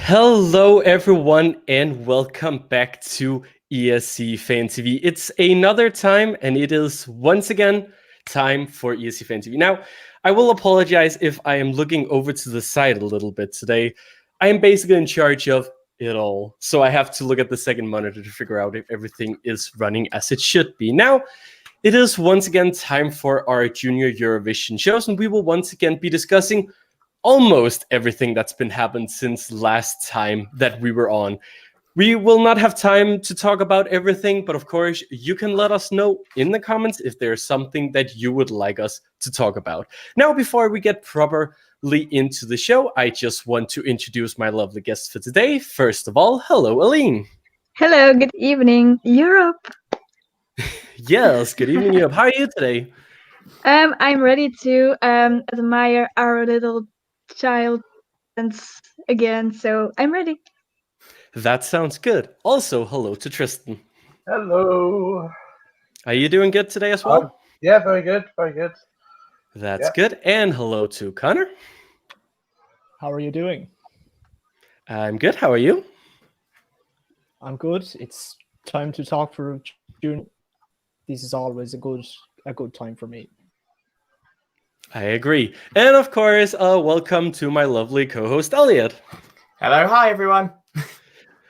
Hello, everyone, and welcome back to ESC Fan TV. It's another time, and it is once again time for ESC Fan TV. Now, I will apologize if I am looking over to the side a little bit today. I am basically in charge of it all, so I have to look at the second monitor to figure out if everything is running as it should be. Now, it is once again time for our Junior Eurovision shows, and we will once again be discussing almost everything that's been happened since last time that we were on. We will not have time to talk about everything, but of course, you can let us know in the comments if there's something that you would like us to talk about. Now, before we get properly into the show, I just want to introduce my lovely guests for today. First of all, hello, Aline. Hello, good evening, Europe. Yes, good evening, Europe. How are you today? I'm ready to admire our little child dance again, so I'm ready. That sounds good. Also, hello to Tristan. Hello. Are you doing good today as well? Yeah, very good, very good. That's good. And hello to Connor. How are you doing? I'm good. How are you? I'm good. It's time to talk for June. This is always a good time for me. I agree. And of course, welcome to my lovely co-host, Elliot. Hello, hi everyone.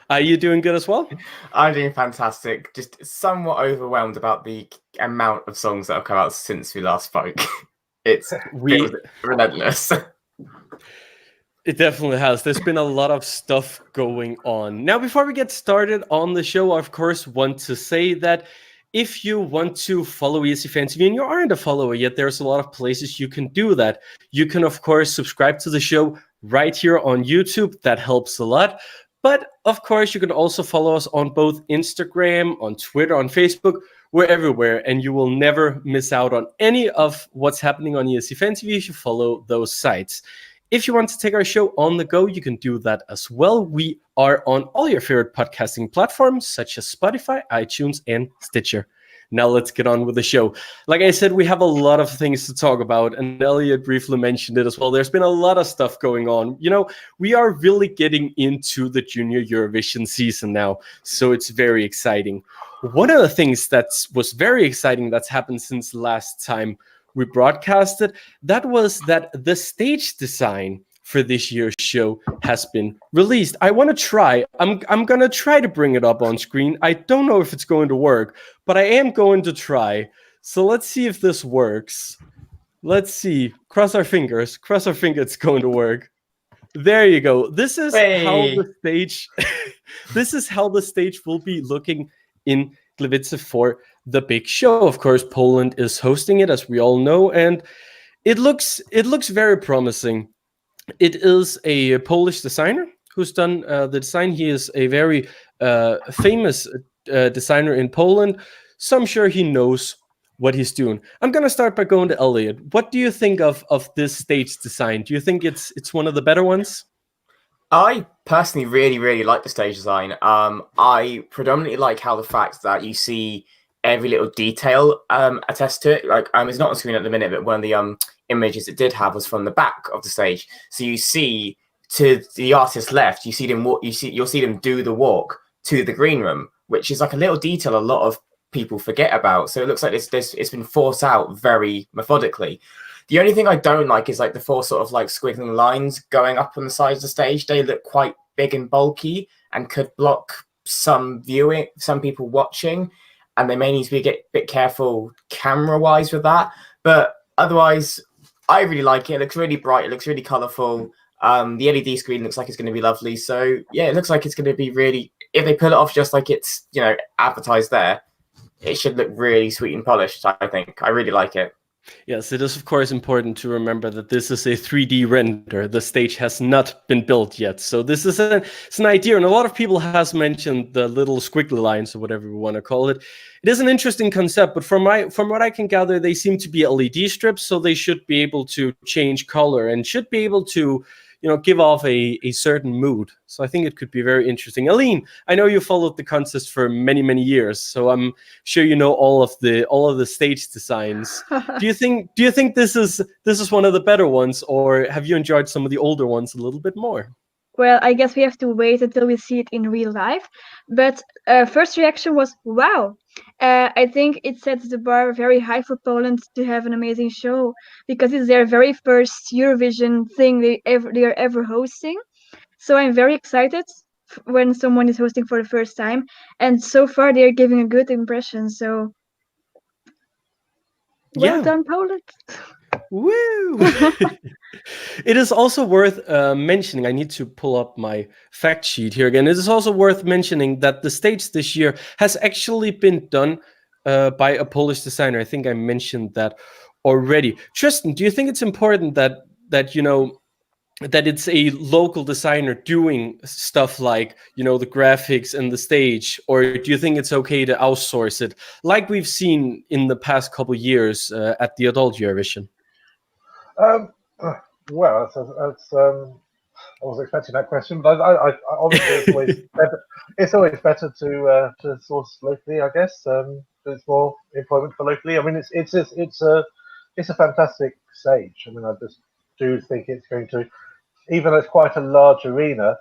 Are you doing good as well? I'm doing fantastic. Just somewhat overwhelmed about the amount of songs that have come out since we last spoke. It was relentless. It definitely has. There's been a lot of stuff going on. Now, before we get started on the show, I, of course, want to say that if you want to follow ESC Fan TV and you aren't a follower yet, there's a lot of places you can do that. You can, of course, subscribe to the show right here on YouTube. That helps a lot. But, of course, you can also follow us on both Instagram, on Twitter, on Facebook. We're everywhere, and you will never miss out on any of what's happening on ESC Fan TV if you follow those sites. If you want to take our show on the go, you can do that as well. We are on all your favorite podcasting platforms, such as Spotify, iTunes, and Stitcher. Now let's get on with the show. Like I said, we have a lot of things to talk about, and Elliot briefly mentioned it as well. There's been a lot of stuff going on. You know, we are really getting into the Junior Eurovision season now, so it's very exciting. One of the things that was very exciting that's happened since last time we broadcasted, that was that the stage design for this year's show has been released. I want to try. I'm going to try to bring it up on screen. I don't know if it's going to work, but I am going to try. So let's see if this works. Let's see. Cross our fingers. Cross our fingers it's going to work. There you go. This is how the stage this is how the stage will be looking in Gliwice for the big show. Of course, Poland is hosting it, as we all know, and it looks very promising. It is a Polish designer who's done the design. He is a very famous designer in Poland, so I'm sure he knows what he's doing. I'm going to start by going to Elliot. What do you think of this stage design? Do you think it's one of the better ones? I personally really like the stage design. I predominantly like how the fact that you see every little detail attached to it. Like it's not on screen at the minute, but one of the images it did have was from the back of the stage. So you see to the artist's left, you see them you'll see them do the walk to the green room, which is like a little detail a lot of people forget about. So it looks like it's been thought out very methodically. The only thing I don't like is like the four sort of like squiggling lines going up on the sides of the stage. They look quite big and bulky and could block some people watching, and they may need to be a bit careful camera-wise with that. But otherwise, I really like it. It looks really bright. It looks really colourful. The LED screen looks like it's going to be lovely. So yeah, it looks like it's going to be really. If they pull it off just like it's advertised there, it should look really sweet and polished. I think I really like it. Yes, it is, of course, important to remember that this is a 3D render. The stage has not been built yet. So this is it's an idea. And a lot of people has mentioned the little squiggly lines or whatever we want to call it. It is an interesting concept, but from what I can gather, they seem to be LED strips. So they should be able to change color and should be able to, give off a certain mood. So I think it could be very interesting. Aline, I know you followed the contest for many, many years, so I'm sure you know all of the stage designs. Do you think this is one of the better ones, or have you enjoyed some of the older ones a little bit more? well, I guess we have to wait until we see it in real life. But first reaction was, wow. I think it sets the bar very high for Poland to have an amazing show, because it's their very first Eurovision thing they are ever hosting. So I'm very excited when someone is hosting for the first time, and so far they are giving a good impression. So well Yeah. done, Poland. Woo! It is also worth mentioning, I need to pull up my fact sheet here again. It is also worth mentioning that the stage this year has actually been done by a Polish designer. I think I mentioned that already. Tristan, do you think it's important that you know that it's a local designer doing stuff like, you know, the graphics and the stage, or do you think it's okay to outsource it like we've seen in the past couple years at the adult Eurovision? Um, well, I was expecting that question, but I obviously it's always better to source locally, I guess. There's more employment for locally. I mean, it's a fantastic stage. I mean, I just do think it's going to, even though it's quite a large arena,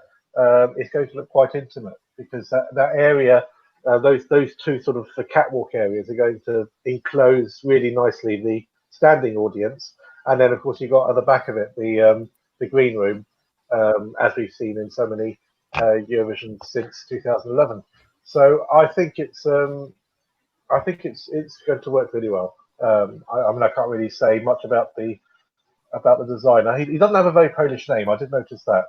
it's going to look quite intimate, because that area, those two sort of the catwalk areas are going to enclose really nicely the standing audience, and then of course you've got at the back of it the green room, as we've seen in so many Eurovision since 2011. So I think it's going to work really well. I mean, I can't really say much about the designer. He doesn't have a very Polish name. I did notice that,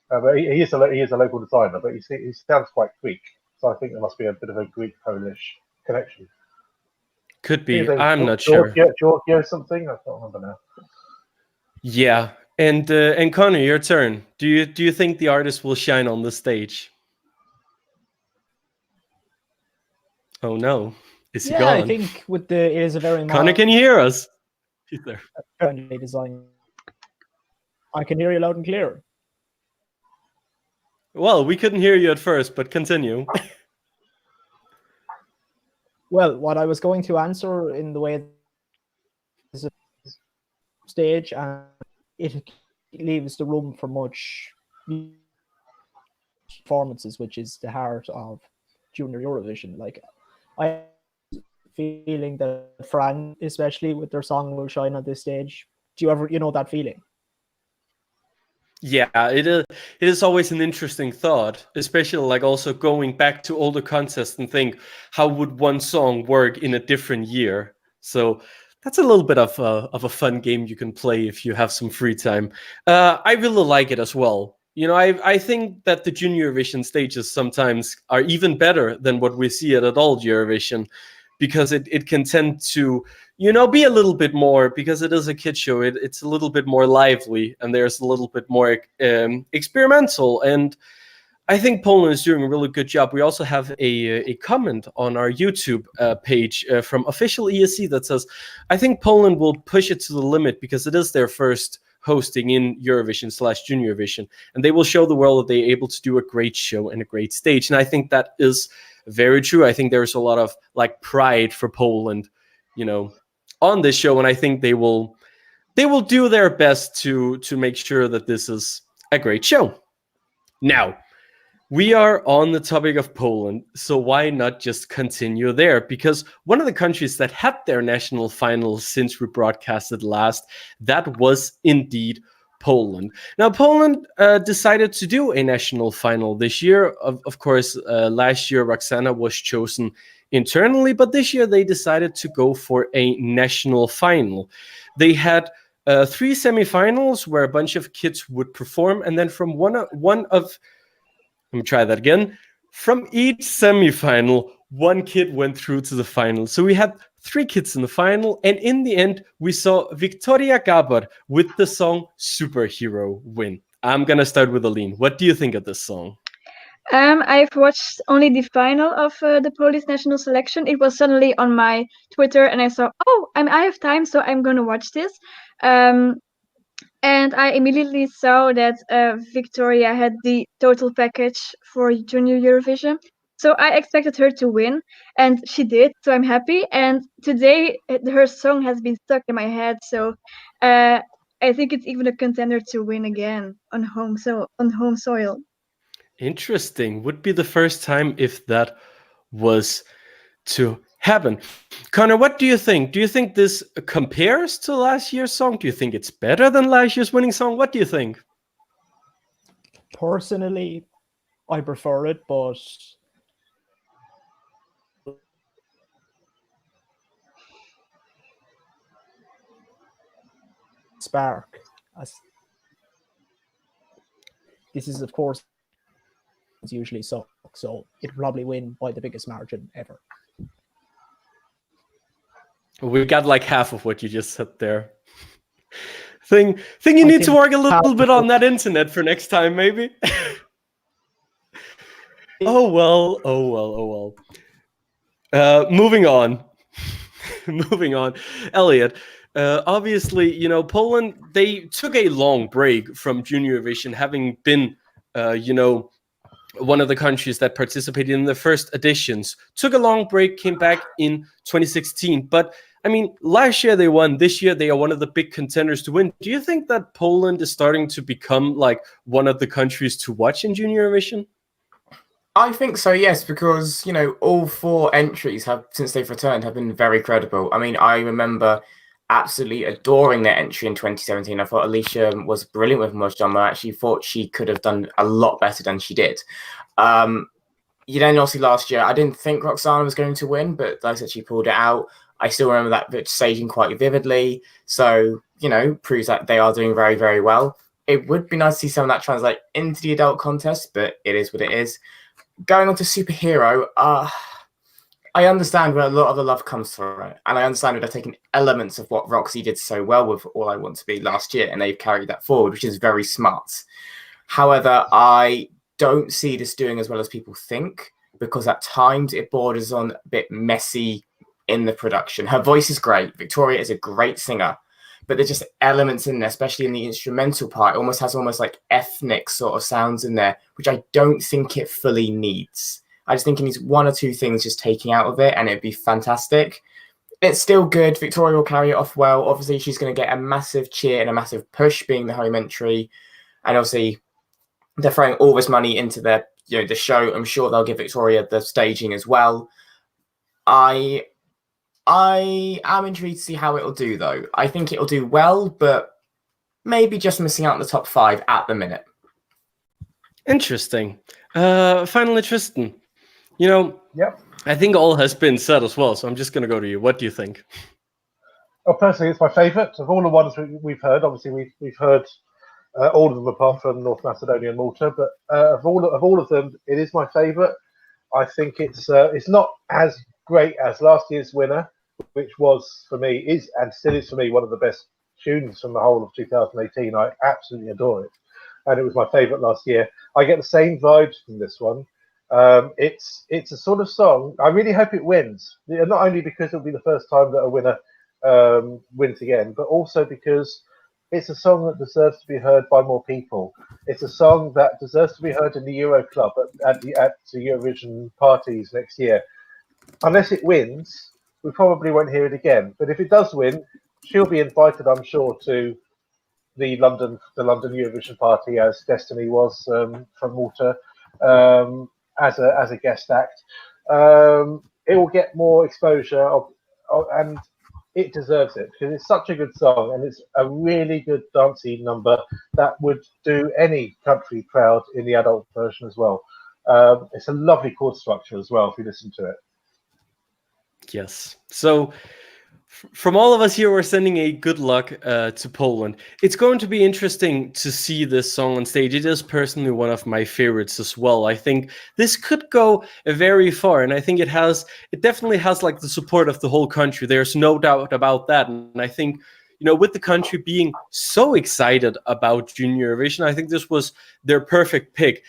but he is a local designer. But he sounds quite Greek, so I think there must be a bit of a Greek-Polish connection. Could be. I'm not sure. Giorgio something. I can't remember now. Yeah, and Connor, your turn. Do you think the artist will shine on the stage? Oh no, is he Yeah, gone? I think it is a very Connor, can you hear us? He's there. friendly design. I can hear you loud and clear. Well, we couldn't hear you at first, but continue. Well, what I was going to answer in the way is a stage, and it leaves the room for much performances, which is the heart of Junior Eurovision. Like, I feeling that France, especially with their song, will shine on this stage. Do you ever, that feeling? Yeah, it is always an interesting thought, especially like also going back to older contests and think, how would one song work in a different year? So that's a little bit of a fun game you can play if you have some free time. I really like it as well. You know, I think that the Junior Eurovision stages sometimes are even better than what we see at adult Eurovision, because it can tend to, you know, be a little bit more, because it is a kid show, it's a little bit more lively, and there's a little bit more experimental. And I think Poland is doing a really good job. We also have a comment on our YouTube page from official ESC that says, I think Poland will push it to the limit because it is their first hosting in Eurovision / Junior Eurovision, and they will show the world that they're able to do a great show and a great stage. And I think that is very true. I think there's a lot of like pride for Poland, you know, on this show, and I think they will do their best to make sure that this is a great show. Now, we are on the topic of Poland, so why not just continue there? Because one of the countries that had their national final since we broadcasted last, that was indeed Poland. Now, Poland decided to do a national final this year. Of course, last year Roxana was chosen internally, but this year they decided to go for a national final. They had 3 semifinals where a bunch of kids would perform, and then from let me try that again. From each semifinal, one kid went through to the final. So we had 3 kids in the final, and in the end, we saw Victoria Gaber with the song Superhero win. I'm gonna start with Aline. What do you think of this song? I've watched only the final of the Polish national selection. It was suddenly on my Twitter, and I saw, I have time, so I'm gonna watch this. And I immediately saw that Victoria had the total package for Junior Eurovision. So I expected her to win, and she did. So I'm happy. And today her song has been stuck in my head. So I think it's even a contender to win again on home soil. Interesting. Would be the first time if that was to happen. Connor, what do you think? Do you think this compares to last year's song? Do you think it's better than last year's winning song? What do you think? Personally, I prefer it, but spark. This is, of course, usually suck, so it'll probably win by the biggest margin ever. We got like half of what you just said there. Think you need to work a little bit on that internet for next time, maybe. Oh well. Moving on. Moving on. Elliot, obviously, you know, Poland, they took a long break from Junior Eurovision, having been, you know, one of the countries that participated in the first editions. Took a long break, came back in 2016. But, I mean, last year they won. This year they are one of the big contenders to win. Do you think that Poland is starting to become, like, one of the countries to watch in Junior Eurovision? I think so, yes, because, you know, all 4 entries have, since they've returned, have been very credible. I mean, I remember absolutely adoring their entry in 2017. I thought Alicia was brilliant with Mojdom. I actually thought she could have done a lot better than she did. You know, obviously last year, I didn't think Roxana was going to win, but like I said, she pulled it out. I still remember that staging quite vividly. So, you know, proves that they are doing very, very well. It would be nice to see some of that translate into the adult contest, but it is what it is. Going on to Superhero, I understand where a lot of the love comes from, and I understand that they're taking elements of what Roxy did so well with All I Want to Be last year, and they've carried that forward, which is very smart. However, I don't see this doing as well as people think, because at times it borders on a bit messy in the production. Her voice is great. Victoria is a great singer, but there's just elements in there, especially in the instrumental part. It almost has like ethnic sort of sounds in there, which I don't think it fully needs. I just think it needs 1 or 2 things just taking out of it, and it'd be fantastic. It's still good. Victoria will carry it off well. Obviously, she's going to get a massive cheer and a massive push being the home entry. And obviously, they're throwing all this money into their, you know, the show. I'm sure they'll give Victoria the staging as well. I am intrigued to see how it'll do, though. I think it'll do well, but maybe just missing out on the top 5 at the minute. Interesting. Finally, Tristan, you know, Yep. I think all has been said as well, so I'm just going to go to you. What do you think? Oh, personally, it's my favourite of all the ones we've heard. Obviously, we've heard all of them apart from North Macedonia and Malta, but of all of them, it is my favourite. I think it's not as great as last year's winner, which was for me and still is for me one of the best tunes from the whole of 2018. I absolutely adore it, and it was my favourite last year. I get the same vibes from this one. It's a sort of song. I really hope it wins, not only because it'll be the first time that a winner wins again, but also because it's a song that deserves to be heard by more people. It's a song that deserves to be heard in the Euro Club at the Eurovision parties next year. Unless it wins, we probably won't hear it again. But if it does win, she'll be invited, I'm sure, to the London Eurovision party, as Destiny was from Malta, as a guest act. It will get more exposure, and it deserves it because it's such a good song and it's a really good dancey number that would do any country proud in the adult version as well. It's a lovely chord structure as well if you listen to it. Yes. So from all of us here, we're sending a good luck to Poland. It's going to be interesting to see this song on stage. It is personally one of my favorites as well. I think this could go very far, and I think it definitely has like the support of the whole country. There's no doubt about that. And I think, you know, with the country being so excited about Junior Eurovision, I think this was their perfect pick.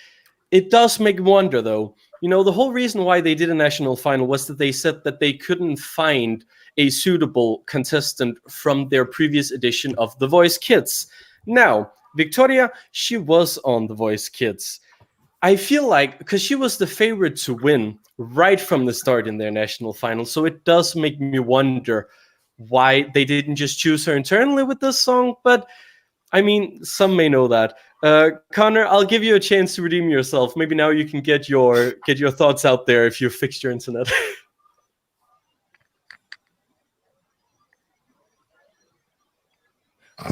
It does make me wonder, though. You know, the whole reason why they did a national final was that they said that they couldn't find a suitable contestant from their previous edition of The Voice Kids. Now, Victoria, she was on The Voice Kids. I feel like, because she was the favorite to win right from the start in their national final, so it does make me wonder why they didn't just choose her internally with this song. But I mean, some may know that. Connor, I'll give you a chance to redeem yourself. Maybe now you can get your thoughts out there if you've fixed your internet.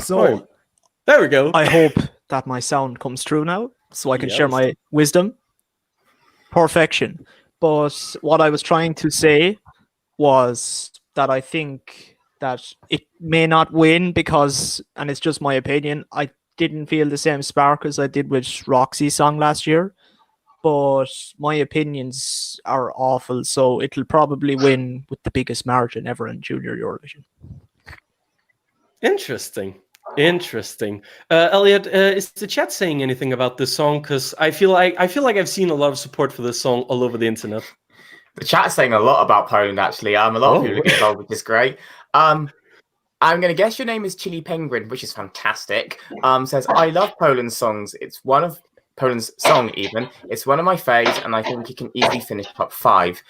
So Right. There we go. I hope that my sound comes through now, so I can share Yes. my wisdom. Perfection. But what I was trying to say was that I think that it may not win because, and it's just my opinion, I didn't feel the same spark as I did with Roxy's song last year. But my opinions are awful, so it'll probably win with the biggest margin ever in Junior Eurovision. Interesting. Elliot, is the chat saying anything about this song? Because I feel like I've seen a lot of support for this song all over the internet. The chat's saying a lot about Poland, actually. A lot of people are getting involved, which is great. I'm going to guess your name is Chili Penguin, which is fantastic. Says, I love Poland's songs. It's one of Poland's song, even. It's one of my faves, and I think it can easily finish top 5.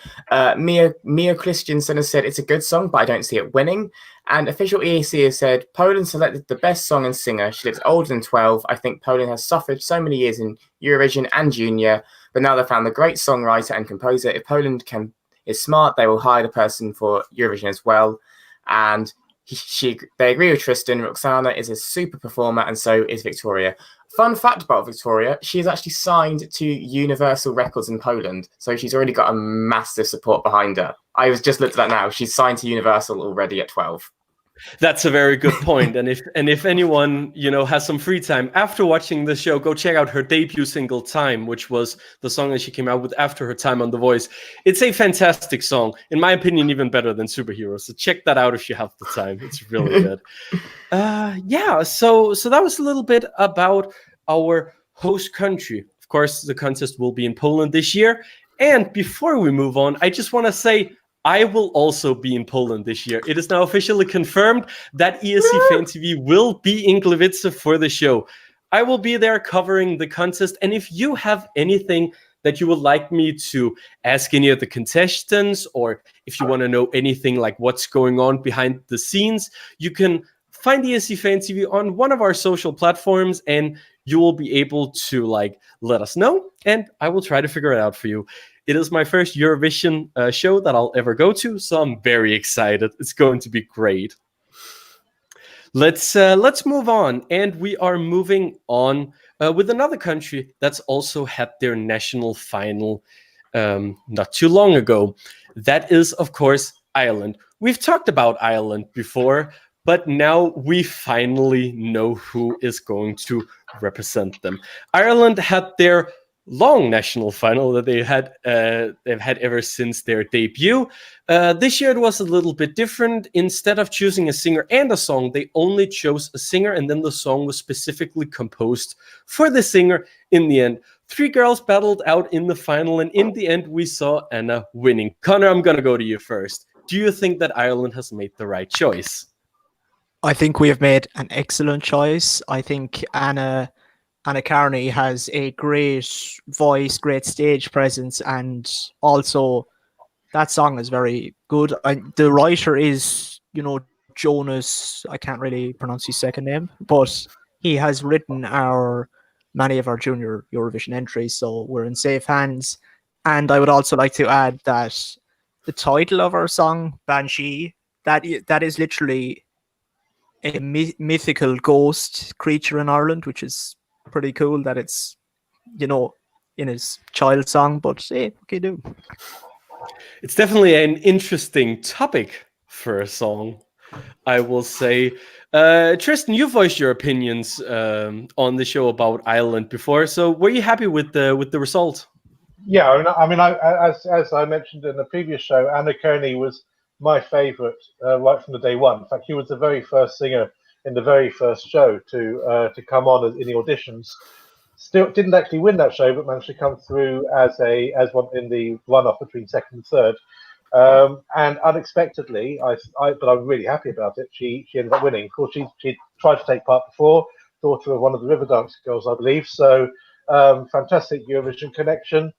Mia Christiansen has said, it's a good song, but I don't see it winning. And official ESC has said, Poland selected the best song and singer. She looks older than 12. I think Poland has suffered so many years in Eurovision and Junior, but now they've found the great songwriter and composer. If Poland is smart, they will hire the person for Eurovision as well. And they agree with Tristan. Roxana is a super performer, and so is Victoria. Fun fact about Victoria, she is actually signed to Universal Records in Poland, so she's already got a massive support behind her. I was just looked at that now. She's signed to Universal already at 12. That's a very good point. And if anyone, has some free time after watching the show, go check out her debut single Time, which was the song that she came out with after her time on The Voice. It's a fantastic song. In my opinion, even better than Superhero. So check that out if you have the time. It's really good. So that was a little bit about our host country. Of course, the contest will be in Poland this year. And before we move on, I just want to say I will also be in Poland this year. It is now officially confirmed that ESC Fan TV will be in Gliwice for the show. I will be there covering the contest. And if you have anything that you would like me to ask any of the contestants, or if you want to know anything like what's going on behind the scenes, you can find ESC Fan TV on one of our social platforms, and you will be able to let us know, and I will try to figure it out for you. It is my first Eurovision show that I'll ever go to, so I'm very excited. It's going to be great. Let's move on, and we are moving on with another country that's also had their national final not too long ago. That is, of course, Ireland. We've talked about Ireland before, but now we finally know who is going to represent them. Ireland had their long national final that they've had ever since their debut. This year it was a little bit different. Instead of choosing a singer and a song, they only chose a singer, and then the song was specifically composed for the singer in the end. 3 girls battled out in the final, and in the end we saw Anna winning. Connor, I'm gonna go to you first. Do you think that Ireland has made the right choice? I think we have made an excellent choice. I think Anna Carney has a great voice, great stage presence, and also that song is very good. The writer is, Jonas, I can't really pronounce his second name, but he has written many of our junior Eurovision entries, so we're in safe hands. And I would also like to add that the title of our song, Banshee, that is literally a mythical ghost creature in Ireland, which is pretty cool that it's, in his child song, but hey, what can you do? It's definitely an interesting topic for a song, I will say. Tristan, you voiced your opinions on the show about Ireland before, so were you happy with the result? Yeah, as I mentioned in the previous show, Anna Kearney was my favourite right from the day one. In fact, he was the very first singer in the very first show to come on in the auditions. Still didn't actually win that show, but managed to come through as one in the runoff between second and third. And unexpectedly, but I'm really happy about it. She ended up winning. Of course, she tried to take part before, daughter of one of the Riverdance girls, I believe. So fantastic Eurovision connection.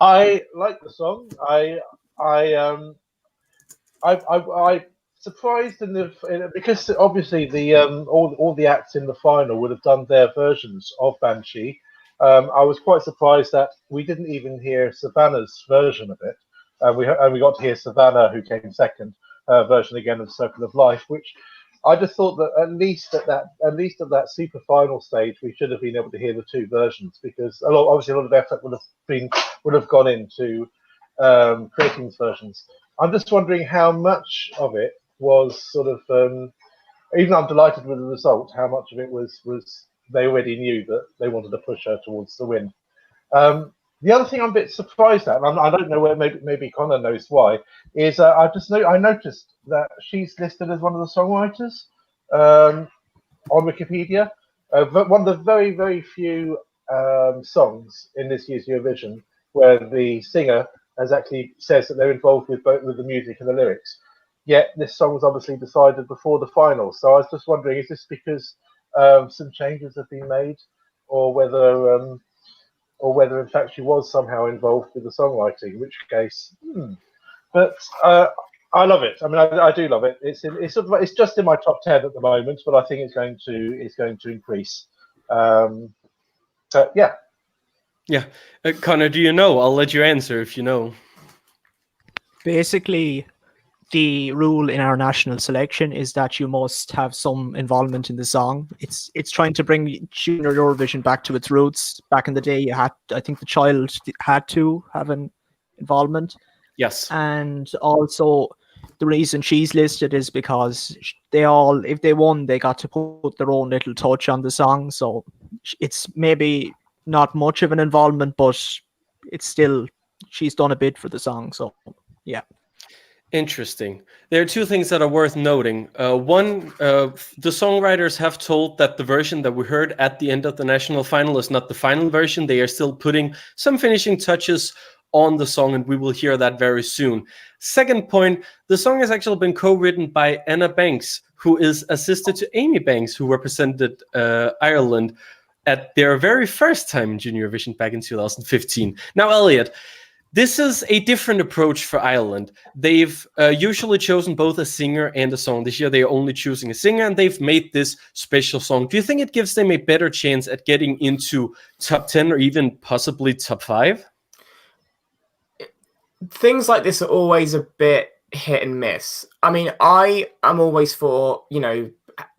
I like the song. I surprised because obviously the all the acts in the final would have done their versions of Banshee. I was quite surprised that we didn't even hear Savannah's version of it. We got to hear Savannah, who came second, version again of Circle of Life, which I just thought that at least at that super final stage, we should have been able to hear the two versions, because obviously a lot of effort would have gone into creating these versions. I'm just wondering how much of it was sort of, even though I'm delighted with the result, how much of it was they already knew that they wanted to push her towards the win. The other thing I'm a bit surprised at, and I don't know where, maybe Connor knows why, is I noticed that she's listed as one of the songwriters on Wikipedia. But one of the very, very few songs in this year's Eurovision where the singer has actually says that they're involved with both with the music and the lyrics. Yet this song was obviously decided before the final. So I was just wondering, is this because some changes have been made, or whether in fact she was somehow involved with the songwriting, in which case, but I love it. I mean, I do love it. It's just in my top 10 at the moment, but I think it's going to increase. So yeah. Yeah, Connor, do you know? I'll let you answer if you know. Basically, the rule in our national selection is that you must have some involvement in the song. It's trying to bring junior Eurovision back to its roots. Back in the day, I think the child had to have an involvement. Yes. And also, the reason she's listed is because if they won, they got to put their own little touch on the song. So it's maybe not much of an involvement, but it's still, she's done a bit for the song. So yeah. Interesting. There are two things that are worth noting. One, the songwriters have told that the version that we heard at the end of the national final is not the final version. They are still putting some finishing touches on the song, and we will hear that very soon. Second point, the song has actually been co-written by Anna Banks, who is a sister to Amy Banks, who represented Ireland at their very first time in Junior Eurovision back in 2015. Now, Elliot, this is a different approach for Ireland. They've usually chosen both a singer and a song. This year, they're only choosing a singer, and they've made this special song. Do you think it gives them a better chance at getting into top 10 or even possibly top 5? Things like this are always a bit hit and miss. I mean, I am always for,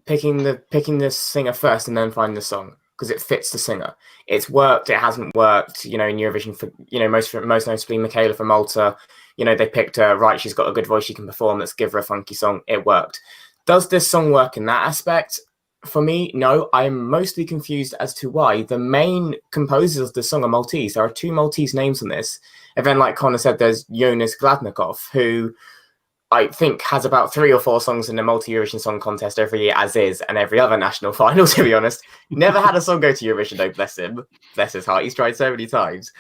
picking the singer first and then finding the song, because it fits the singer. It's worked, it hasn't worked, in Eurovision for, most notably Michaela from Malta. They picked her, right, she's got a good voice, she can perform, let's give her a funky song. It worked. Does this song work in that aspect? For me, no. I'm mostly confused as to why. The main composers of the song are Maltese. There are 2 Maltese names on this. And then, like Connor said, there's Jonas Gladnikov, who I think has about 3 or 4 songs in the Eurovision Song Contest every year, as is, and every other national final, to be honest. Never had a song go to Eurovision, though, bless him. Bless his heart. He's tried so many times.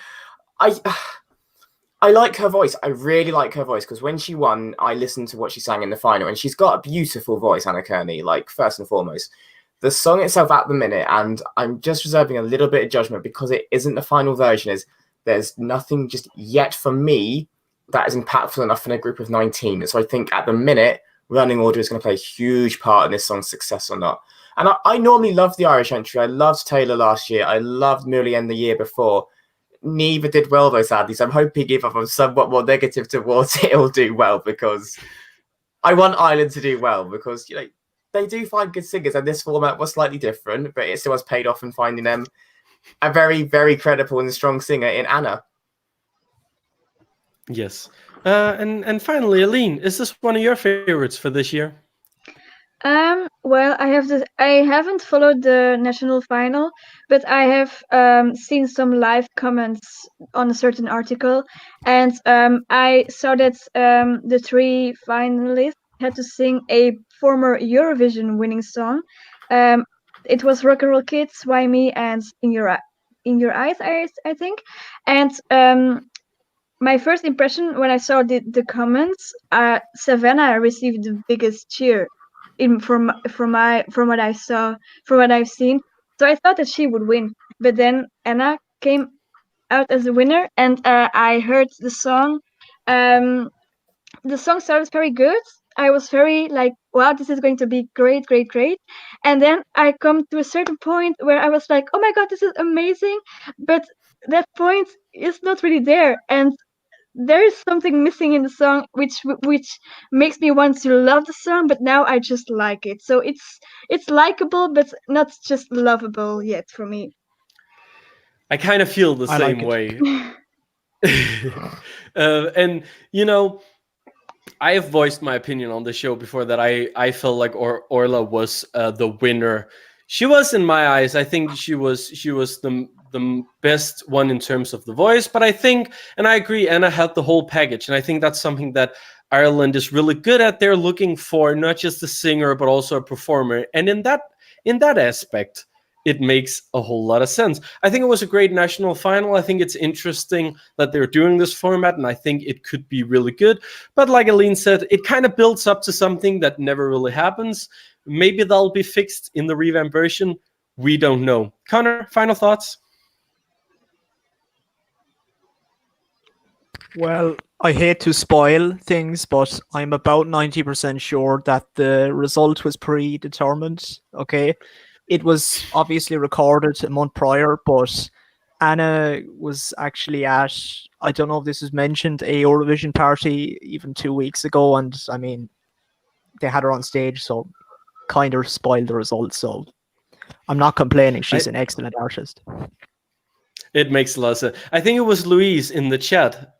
I like her voice. I really like her voice, because when she won, I listened to what she sang in the final, and she's got a beautiful voice, Anna Kearney, first and foremost. The song itself at the minute, and I'm just reserving a little bit of judgment because it isn't the final version, is there's nothing just yet for me that is impactful enough in a group of 19. So I think at the minute, running order is going to play a huge part in this song's success or not. And I normally love the Irish entry. I loved Taylor last year. I loved Mullien the year before. Neither did well, though, sadly. So I'm hoping if I'm somewhat more negative towards it, it'll do well, because I want Ireland to do well, because, they do find good singers, and this format was slightly different, but it still has paid off in finding them a very, very credible and strong singer in Anna. Yes. And finally, Aline, is this one of your favorites for this year? Well, I haven't followed the national final, but I have seen some live comments on a certain article, and I saw that the 3 finalists had to sing a former Eurovision winning song. It was Rock and Roll Kids, Why Me, and In Your Eyes, I think. And my first impression when I saw the comments, Savannah received the biggest cheer from what I saw, from what I've seen. So I thought that she would win, but then Anna came out as the winner, and I heard the song. The song sounds very good. I was very like, wow, this is going to be great, great, great. And then I come to a certain point where I was like, oh my god, this is amazing, but that point is not really there, and there is something missing in the song which makes me want to love the song, but now I just like it. So it's likable but not just lovable yet for me. I kind of feel the I same like it. way. And you know, I have voiced my opinion on the show before that I felt like Orla was the winner. She was, in my eyes, I think she was the best one in terms of the voice. But I think, and I agree, Anna had the whole package, and I think that's something that Ireland is really good at. They're looking for not just a singer but also a performer, and in that aspect, it makes a whole lot of sense. I think it was a great national final. I think it's interesting that they're doing this format, and I think it could be really good. But like Aline said, it kind of builds up to something that never really happens. Maybe that'll be fixed in the revamp version. We don't know. Connor, final thoughts? Well, I hate to spoil things, but I'm about 90% sure that the result was predetermined. Okay. It was obviously recorded a month prior, but Anna was actually at, I don't know if this was mentioned, a Eurovision party even 2 weeks ago. And I mean, they had her on stage, so kind of spoiled the result. So I'm not complaining. She's an excellent artist. It makes a lot of sense. I think it was Louise in the chat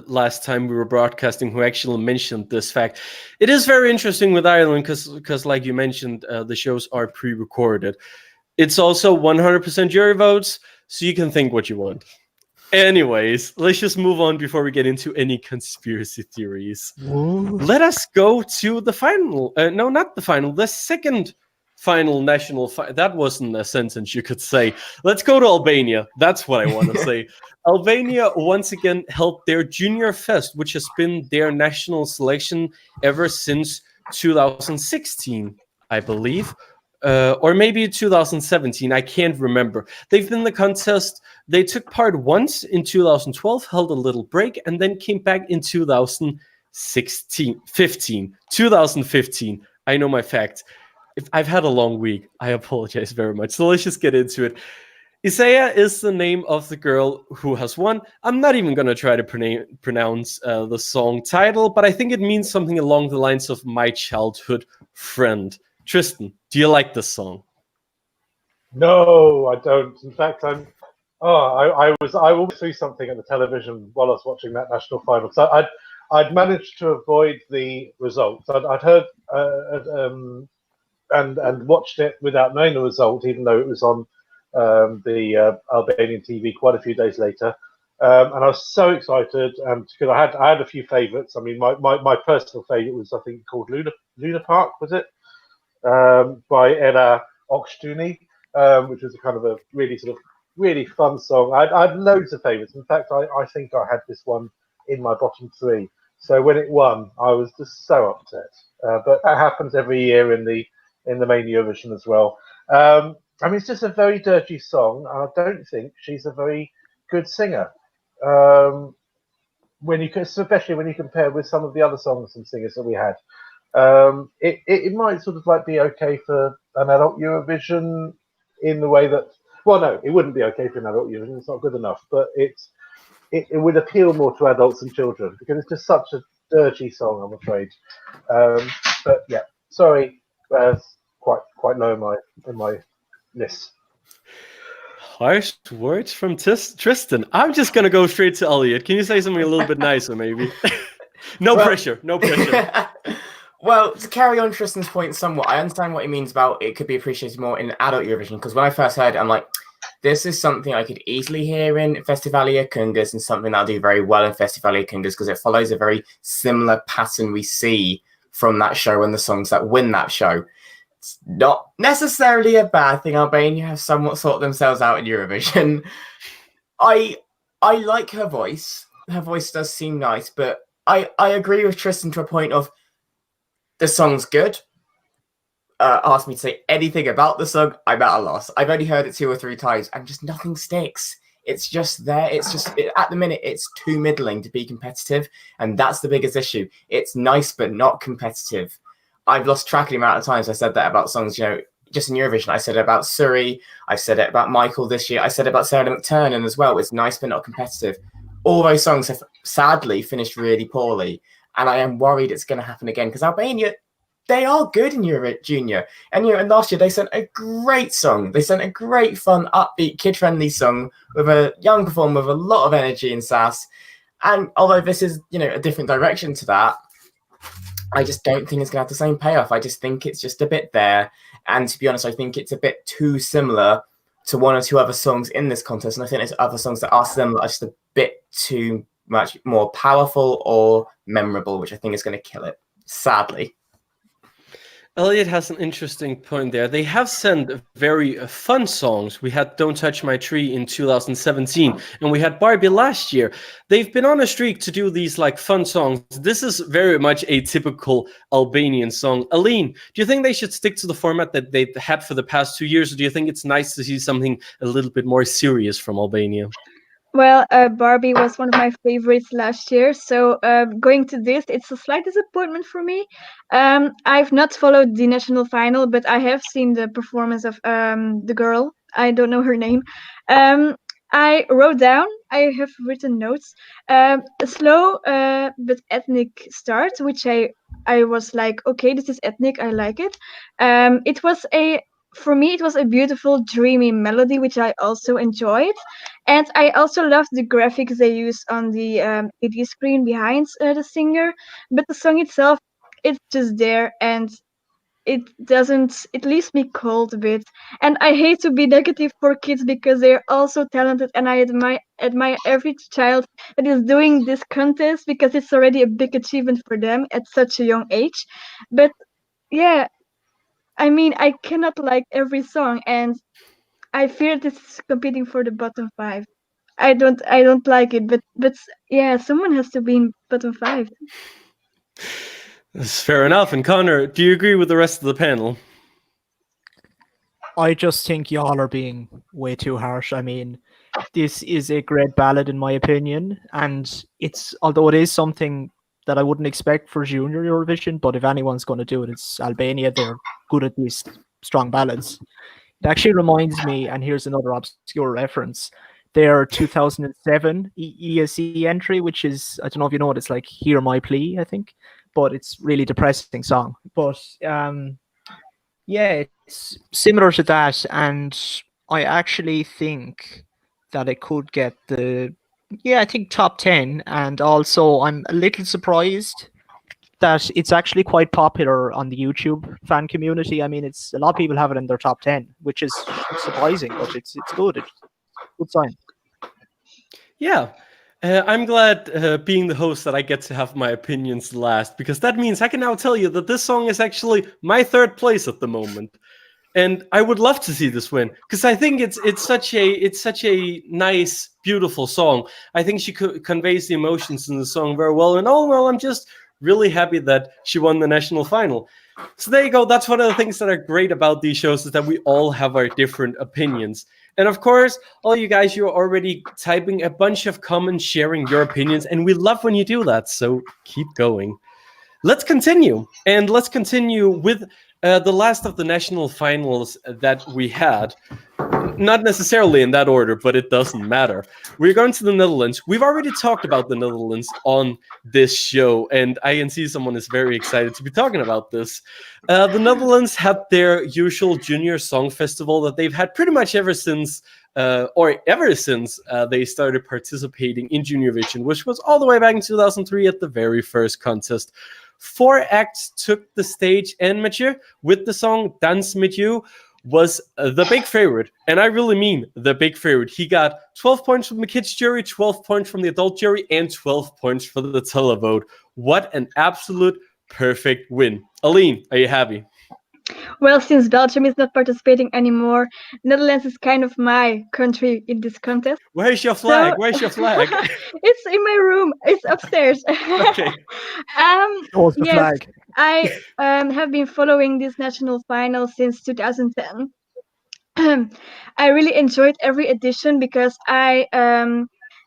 last time we were broadcasting who actually mentioned this fact. It is very interesting with Ireland because like you mentioned, the shows are pre-recorded. It's also 100% jury votes, so you can think what you want. Anyways, let's just move on before we get into any conspiracy theories. Whoa. Let us go to the final. No, not the final. The second final national. That wasn't a sentence you could say. Let's go to Albania. That's what I want to say. Albania once again held their Junior Fest, which has been their national selection ever since 2016, I believe. Or maybe 2017, I can't remember. They've been in the contest. They took part once in 2012, held a little break, and then came back in 2015. I know my facts. If I've had a long week, I apologize very much. So let's just get into it. Isaiah is the name of the girl who has won. I'm not even going to try to pronounce the song title, but I think it means something along the lines of my childhood friend. Tristan, do you like this song? No, I don't. In fact, I walked through something at the television while I was watching that national final. So I'd managed to avoid the results. I'd heard and watched it without knowing the result, even though it was on the Albanian TV quite a few days later. And I was so excited, and because I had a few favourites. I mean, my personal favourite was, I think, called Luna Park, was it? By Era Okstuni, which was a kind of a really fun song. I had loads of favourites. In fact, I think I had this one in my bottom three. So when it won, I was just so upset. But that happens every year in the main Eurovision as well. I mean, it's just a very dirty song, and I don't think she's a very good singer. Especially when you compare with some of the other songs and singers that we had. It might sort of like be okay for an adult Eurovision in the way that, well, no, it wouldn't be okay for an adult Eurovision. It's not good enough, but it would appeal more to adults and children because it's just such a dirty song, I'm afraid. But yeah, sorry, quite low in my list. Harsh words from Tristan. I'm just gonna go straight to Elliot. Can you say something a little bit nicer, maybe? No pressure. Well, to carry on Tristan's point somewhat, I understand what he means about it could be appreciated more in adult Eurovision, because when I first heard it, I'm like, this is something I could easily hear in Festivalia Kungas and something that'll do very well in Festivalia Kungas because it follows a very similar pattern we see from that show and the songs that win that show. It's not necessarily a bad thing. Albania have somewhat sorted themselves out in Eurovision. I like her voice. Her voice does seem nice, but I agree with Tristan to a point of the song's good. Ask me to say anything about the song, I'm at a loss. I've only heard it 2 or 3 times and just nothing sticks. It's just there. It's just at the minute it's too middling to be competitive, and that's the biggest issue. It's nice but not competitive. I've lost track of the amount of times I said that about songs. Just in Eurovision, I said it about Surrey. I've said it about Michael this year. I said it about Sarah McTurnan as well. It's nice but not competitive. All those songs have sadly finished really poorly, and I am worried it's going to happen again because Albania, they are good in Euro Junior. And and last year they sent a great song. They sent a great, fun, upbeat, kid-friendly song with a young performer with a lot of energy and sass. And although this is a different direction to that, I just don't think it's going to have the same payoff. I just think it's just a bit there. And to be honest, I think it's a bit too similar to one or two other songs in this contest. And I think there's other songs that are similar, are just a bit too much more powerful or memorable, which I think is going to kill it, sadly. Elliot has an interesting point there. They have sent very fun songs. We had Don't Touch My Tree in 2017, and we had Barbie last year. They've been on a streak to do these fun songs. This is very much a typical Albanian song. Aline, do you think they should stick to the format that they've had for the past 2 years, or do you think it's nice to see something a little bit more serious from Albania? Well, Barbie was one of my favorites last year, so going to this, it's a slight disappointment for me. I've not followed the national final, but I have seen the performance of the girl. I don't know her name. I wrote down, I have written notes, a slow but ethnic start, which I was like, okay, this is ethnic, I like it. For me, it was a beautiful, dreamy melody, which I also enjoyed. And I also loved the graphics they used on the LED screen behind the singer. But the song itself, it's just there, and it leaves me cold a bit. And I hate to be negative for kids because they're also talented, and I admire every child that is doing this contest because it's already a big achievement for them at such a young age. But yeah, I mean, I cannot like every song, and I fear this is competing for the bottom 5. I don't like it, but yeah, someone has to be in bottom 5. That's fair enough. And Connor, do you agree with the rest of the panel? I just think y'all are being way too harsh. I mean, this is a great ballad in my opinion, and although it is something that I wouldn't expect for Junior Eurovision, but if anyone's going to do it, it's Albania. They're good at these strong ballads. It actually reminds me, and here's another obscure reference, their 2007 ESC entry, which is, I don't know if you know it, it's like Hear My Plea, I think, but it's really depressing song. But yeah, it's similar to that, and I actually think that it could get I think top 10, and also I'm a little surprised that it's actually quite popular on the YouTube fan community. I mean, it's a lot of people have it in their top 10, which is surprising, but it's good. It's a good sign. Yeah. I'm glad being the host that I get to have my opinions last, because that means I can now tell you that this song is actually my 3rd place at the moment. And I would love to see this win, because I think it's such a nice, beautiful song. I think she conveys the emotions in the song very well. And I'm just really happy that she won the national final. So there you go. That's one of the things that are great about these shows, is that we all have our different opinions. And of course, all you guys, you're already typing a bunch of comments, sharing your opinions, and we love when you do that. So keep going. Let's continue. And let's continue with the last of the national finals that we had. Not necessarily in that order, but it doesn't matter. We're going to the Netherlands. We've already talked about the Netherlands on this show, and I can see someone is very excited to be talking about this. The Netherlands had their usual Junior Song Festival that they've had pretty much ever since they started participating in Juniorvision, which was all the way back in 2003 at the very first contest. 4 acts took the stage, and Mathieu, with the song Dans Met You, was the big favorite. And I really mean the big favorite. He got 12 points from the kids jury, 12 points from the adult jury, and 12 points for the televote. What an absolute perfect win. Aline, are you happy? Well, since Belgium is not participating anymore, Netherlands is kind of my country in this contest. Where's your flag? Where's your flag? It's in my room. It's upstairs. Okay. What's the flag? I have been following this national final since 2010. I really enjoyed every edition because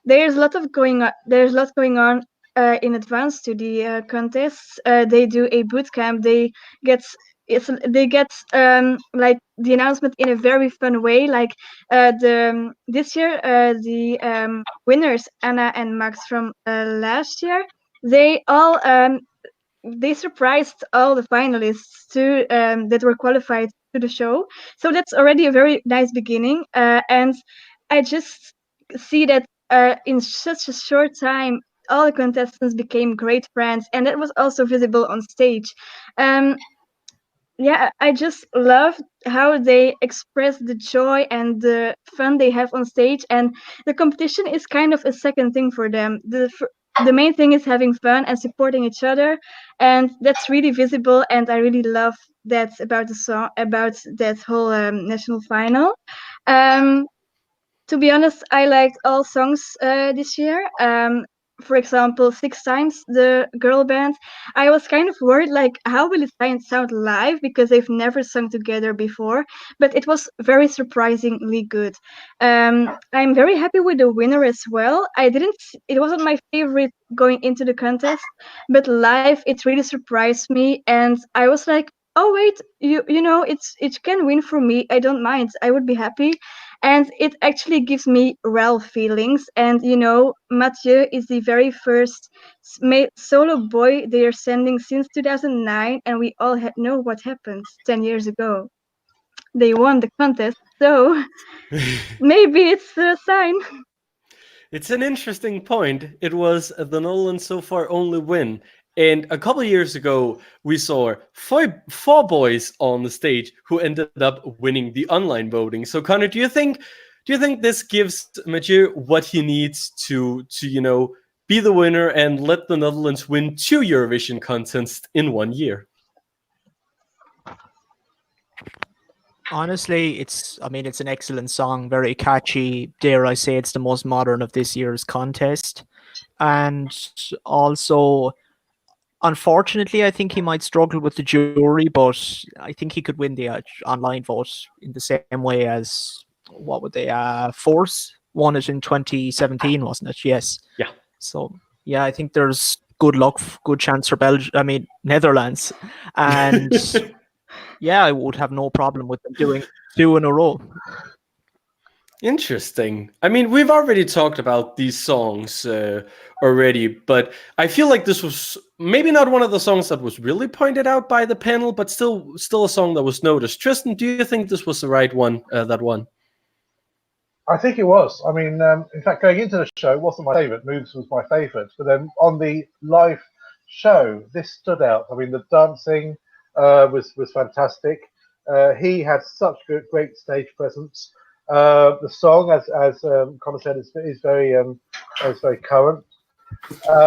there's a lot of going on. There's lots going on in advance to the contests. They do a boot camp. Get they get like the announcement in a very fun way. Like this year the winners Anna and Max from last year. They all they surprised all the finalists too that were qualified to the show. So that's already a very nice beginning. And I just see that in such a short time, all the contestants became great friends, and that was also visible on stage. Um, yeah, I just love how they express the joy and the fun they have on stage, and the competition is kind of a second thing for them. The main thing is having fun and supporting each other, and that's really visible. And I really love that about the song, about that whole national final. Um, to be honest, I liked all songs this year. For example, Six Times, the girl band. I was kind of worried, like, how will it sound live? Because they've never sung together before. But it was very surprisingly good. I'm very happy with the winner as well. It wasn't my favorite going into the contest, but live, it really surprised me. And I was like, oh wait, you know, it can win for me. I don't mind. I would be happy, and it actually gives me Ralph feelings. And you know, Mathieu is the very first solo boy they are sending since 2009, and we all know what happened 10 years ago. They won the contest, so maybe it's a sign. It's an interesting point. It was the Nolan so far only win. And a couple of years ago, we saw four boys on the stage who ended up winning the online voting. So, Connor, do you think this gives Mathieu what he needs to be the winner and let the Netherlands win 2 Eurovision contests in 1 year? Honestly, it's an excellent song, very catchy. Dare I say it's the most modern of this year's contest. And also, unfortunately, I think he might struggle with the jury, but I think he could win the online vote in the same way as, what would they, Force won it in 2017, wasn't it? Yes. Yeah. So, yeah, I think there's good luck, good chance for Netherlands. And yeah, I would have no problem with them doing 2 in a row. Interesting. I mean, we've already talked about these songs already, but I feel like this was maybe not one of the songs that was really pointed out by the panel, but still a song that was noticed. Tristan, do you think this was the right one that won? I think it was. I mean, in fact, going into the show, it wasn't my favourite. Moves was my favourite. But then on the live show, this stood out. I mean, the dancing was fantastic. He had such great stage presence. The song, as Connor said, is very current. It's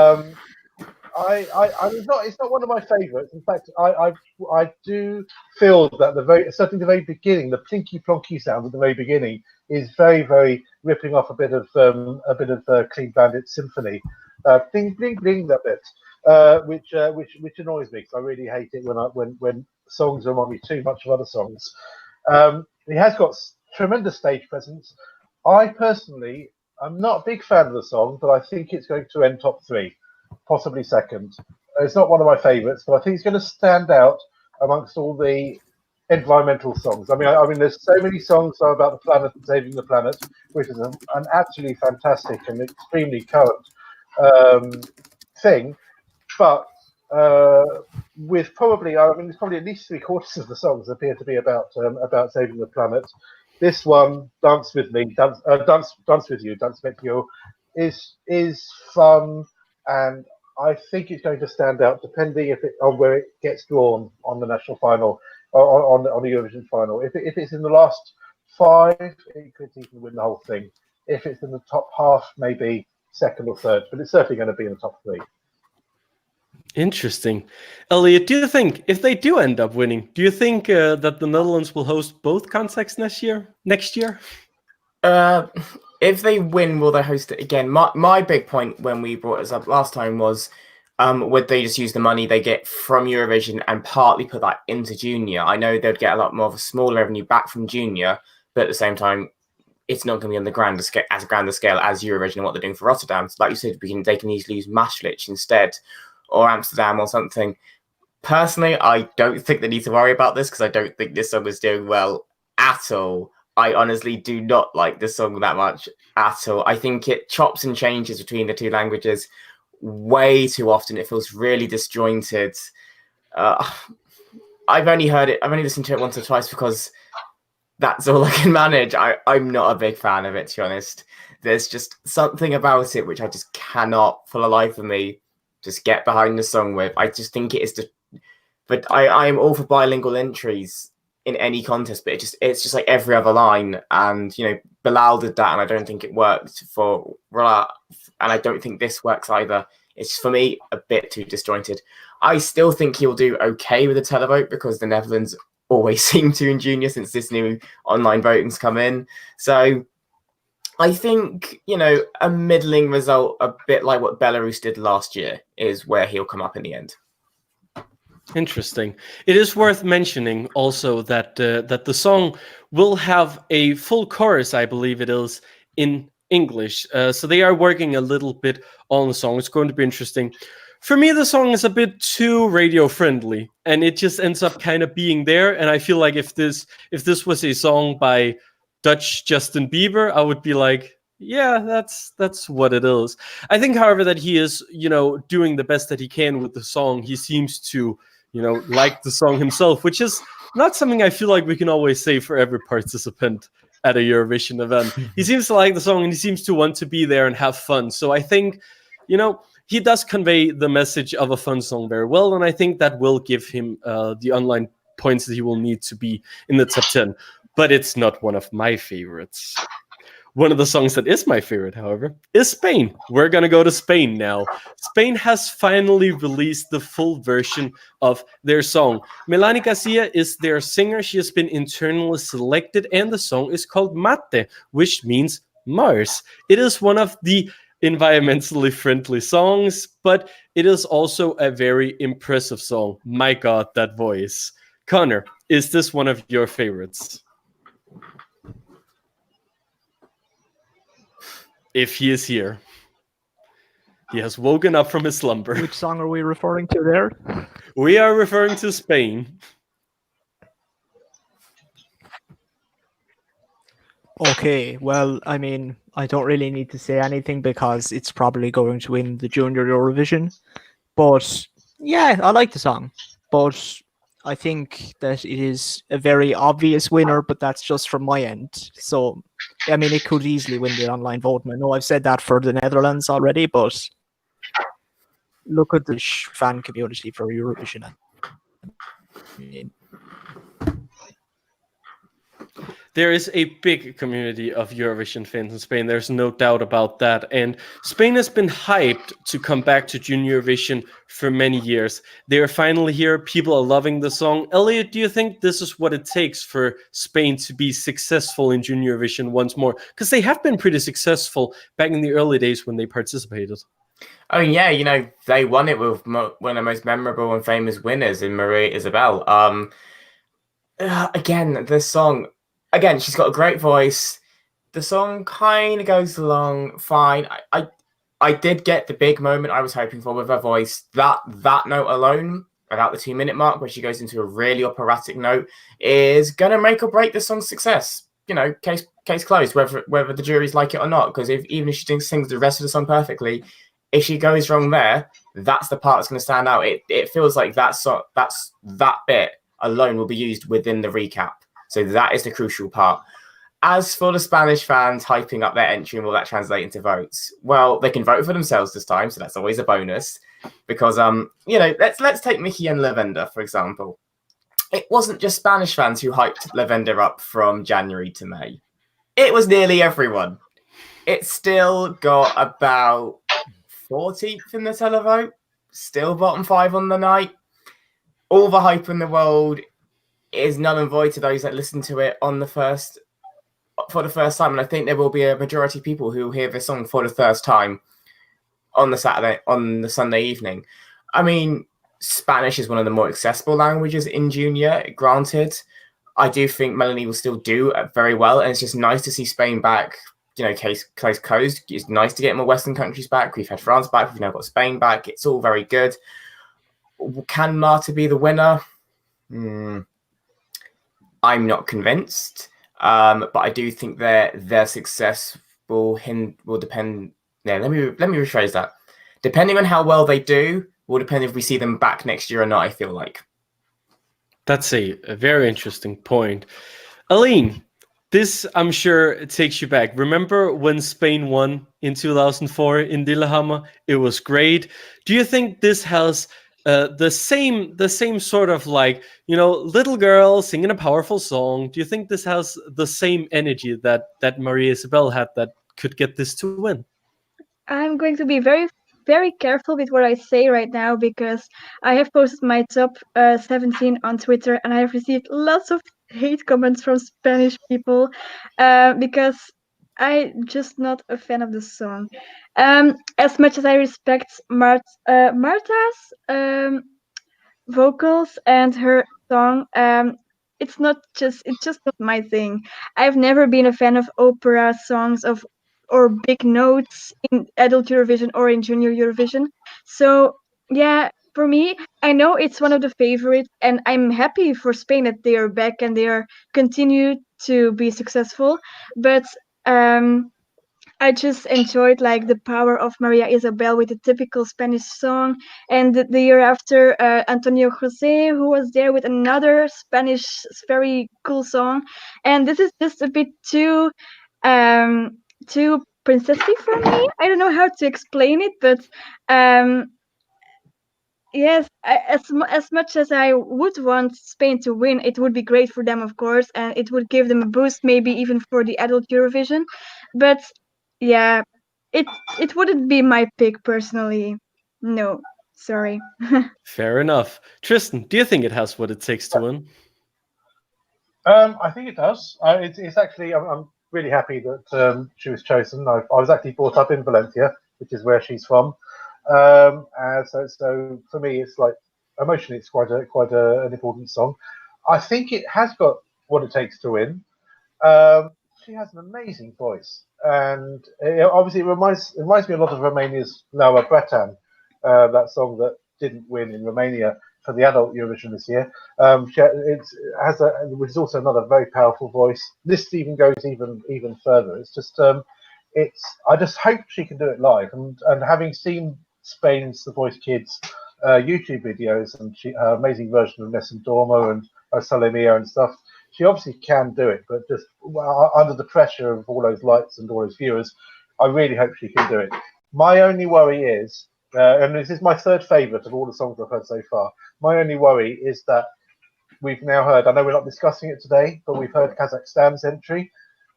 not one of my favourites. In fact, I do feel that certainly the very beginning, the plinky plonky sound at the very beginning is very ripping off a bit of Clean Bandit Symphony, bling bling bling, that bit, which annoys me because I really hate it when songs remind me too much of other songs. He has got tremendous stage presence. I personally am not a big fan of the song, but I think it's going to end top 3. Possibly second. It's not one of my favourites, but I think it's going to stand out amongst all the environmental songs. I mean, there's so many songs about the planet and saving the planet, which is an absolutely fantastic and extremely current thing. But with there's probably at least 3/4 of the songs appear to be about saving the planet. This one, Dance With Me, Dance With You, Dance With You, is fun. And I think it's going to stand out, depending on where it gets drawn on the national final, or on the Eurovision final. If it's in the last 5, it could even win the whole thing. If it's in the top half, maybe second or third, but it's certainly going to be in the top 3. Interesting. Elliot, do you think, if they do end up winning, do you think that the Netherlands will host both contests next year? If they win, will they host it again? My big point when we brought this up last time was, would they just use the money they get from Eurovision and partly put that into Junior? I know they'd get a lot more of a small revenue back from Junior, but at the same time, it's not going to be on the grander scale as Eurovision and what they're doing for Rotterdam. So like you said, they can easily use Maastricht instead, or Amsterdam or something. Personally, I don't think they need to worry about this because I don't think this song is doing well at all. I honestly do not like this song that much at all. I think it chops and changes between the two languages way too often. It feels really disjointed. I've only listened to it once or twice because that's all I can manage. I'm not a big fan of it, to be honest. There's just something about it which I just cannot, for the life of me, just get behind the song with. I just think it is just... But I'm all for bilingual entries in any contest, but it's just like every other line. And, Bilal did that, and I don't think it worked for Rala, and I don't think this works either. It's, for me, a bit too disjointed. I still think he'll do okay with the televote because the Netherlands always seem to in junior since this new online voting's come in. So I think, a middling result, a bit like what Belarus did last year, is where he'll come up in the end. Interesting. It is worth mentioning also that the song will have a full chorus, I believe it is, in English. So they are working a little bit on the song. It's going to be interesting. For me, the song is a bit too radio friendly, and it just ends up kind of being there. And I feel like if this was a song by Dutch Justin Bieber, I would be like, yeah, that's what it is. I think, however, that he is, doing the best that he can with the song. He seems to, like the song himself, which is not something I feel like we can always say for every participant at a Eurovision event. He seems to like the song, and he seems to want to be there and have fun. So I think, he does convey the message of a fun song very well, and I think that will give him the online points that he will need to be in the top 10. But it's not one of my favorites. One of the songs that is my favorite, however, is Spain. We're going to go to Spain now. Spain has finally released the full version of their song. Melanie Garcia is their singer. She has been internally selected, and the song is called Mate, which means Mars. It is one of the environmentally friendly songs, but it is also a very impressive song. My God, that voice. Connor, is this one of your favorites? If he is here. He has woken up from his slumber. Which song are we referring to there? We are referring to Spain. Okay, well, I mean, I don't really need to say anything because it's probably going to win the Junior Eurovision. But yeah, I like the song. But I think that it is a very obvious winner, but that's just from my end. So, I mean, it could easily win the online vote. I know I've said that for the Netherlands already, but look at the fan community for Eurovision. There is a big community of Eurovision fans in Spain. There's no doubt about that. And Spain has been hyped to come back to Junior Eurovision for many years. They are finally here. People are loving the song. Elliot, do you think this is what it takes for Spain to be successful in Junior Eurovision once more? Because they have been pretty successful back in the early days when they participated. Oh, yeah. They won it with one of the most memorable and famous winners in Maria Isabel. Again, this song... Again, she's got a great voice. The song kind of goes along fine. I did get the big moment I was hoping for with her voice. That note alone, about the 2-minute mark, where she goes into a really operatic note, is going to make or break the song's success. Case closed, whether the juries like it or not. Because even if she sings the rest of the song perfectly, if she goes wrong there, that's the part that's going to stand out. It feels like that bit alone will be used within the recap. So that is the crucial part. As for the Spanish fans hyping up their entry and will that translate into votes? Well, they can vote for themselves this time, so that's always a bonus. Because let's take Mickey and Lavender, for example. It wasn't just Spanish fans who hyped Lavender up from January to May. It was nearly everyone. It still got about 14th in the televote, still bottom 5 on the night. All the hype in the world is null and void to those that listen to it for the first time, and I think there will be a majority of people who hear this song for the first time on the Sunday evening. I mean, Spanish is one of the more accessible languages in junior, granted, I do think Melanie will still do very well, and it's just nice to see Spain back. Case closed. It's nice to get more Western countries back. We've had France back. We've now got Spain back. It's all very good. Can Marta be the winner? I'm not convinced, but I do think their success will depend. Yeah, let me rephrase that. Depending on how well they do, will depend if we see them back next year or not. I feel like that's a very interesting point. Aline, this I'm sure it takes you back. Remember when Spain won in 2004 in Lillehammer? It was great. Do you think this has the same sort of like, little girl singing a powerful song? Do you think this has the same energy that Maria Isabel had that could get this to win? I'm going to be very, very careful with what I say right now because I have posted my top 17 on Twitter and I have received lots of hate comments from Spanish people because I'm just not a fan of the song. As much as I respect Marta's vocals and her song, it's just not my thing. I've never been a fan of opera songs or big notes in adult Eurovision or in junior Eurovision. So yeah, for me, I know it's one of the favorites, and I'm happy for Spain that they are back and they are continue to be successful. But I just enjoyed like the power of Maria Isabel with the typical Spanish song, and the year after Antonio Jose, who was there with another Spanish very cool song, and this is just a bit too princessy for me. I don't know how to explain it, but yes, as much as I would want Spain to win, it would be great for them, of course, and it would give them a boost, maybe even for the adult Eurovision. But yeah, it wouldn't be my pick personally. No, sorry. Fair enough. Tristan, do you think it has what it takes to win? I think it does. It's actually, I'm really happy that she was chosen. I was actually brought up in Valencia, which is where she's from. So for me, it's like emotionally, it's quite an important song. I think it has got what it takes to win. She has an amazing voice, and obviously it reminds me a lot of Romania's Laura Bretan, that song that didn't win in Romania for the adult Eurovision this year. Which is also another very powerful voice. This even goes even further. It's just I just hope she can do it live, and having seen Spain's The Voice Kids YouTube videos and her amazing version of Nessun Dorma and Sole Mio and stuff, she obviously can do it, but just under the pressure of all those lights and all those viewers, I really hope she can do it. My only worry is, and this is my third favourite of all the songs I've heard so far, my only worry is that we've now heard, I know we're not discussing it today, but we've heard Kazakhstan's entry,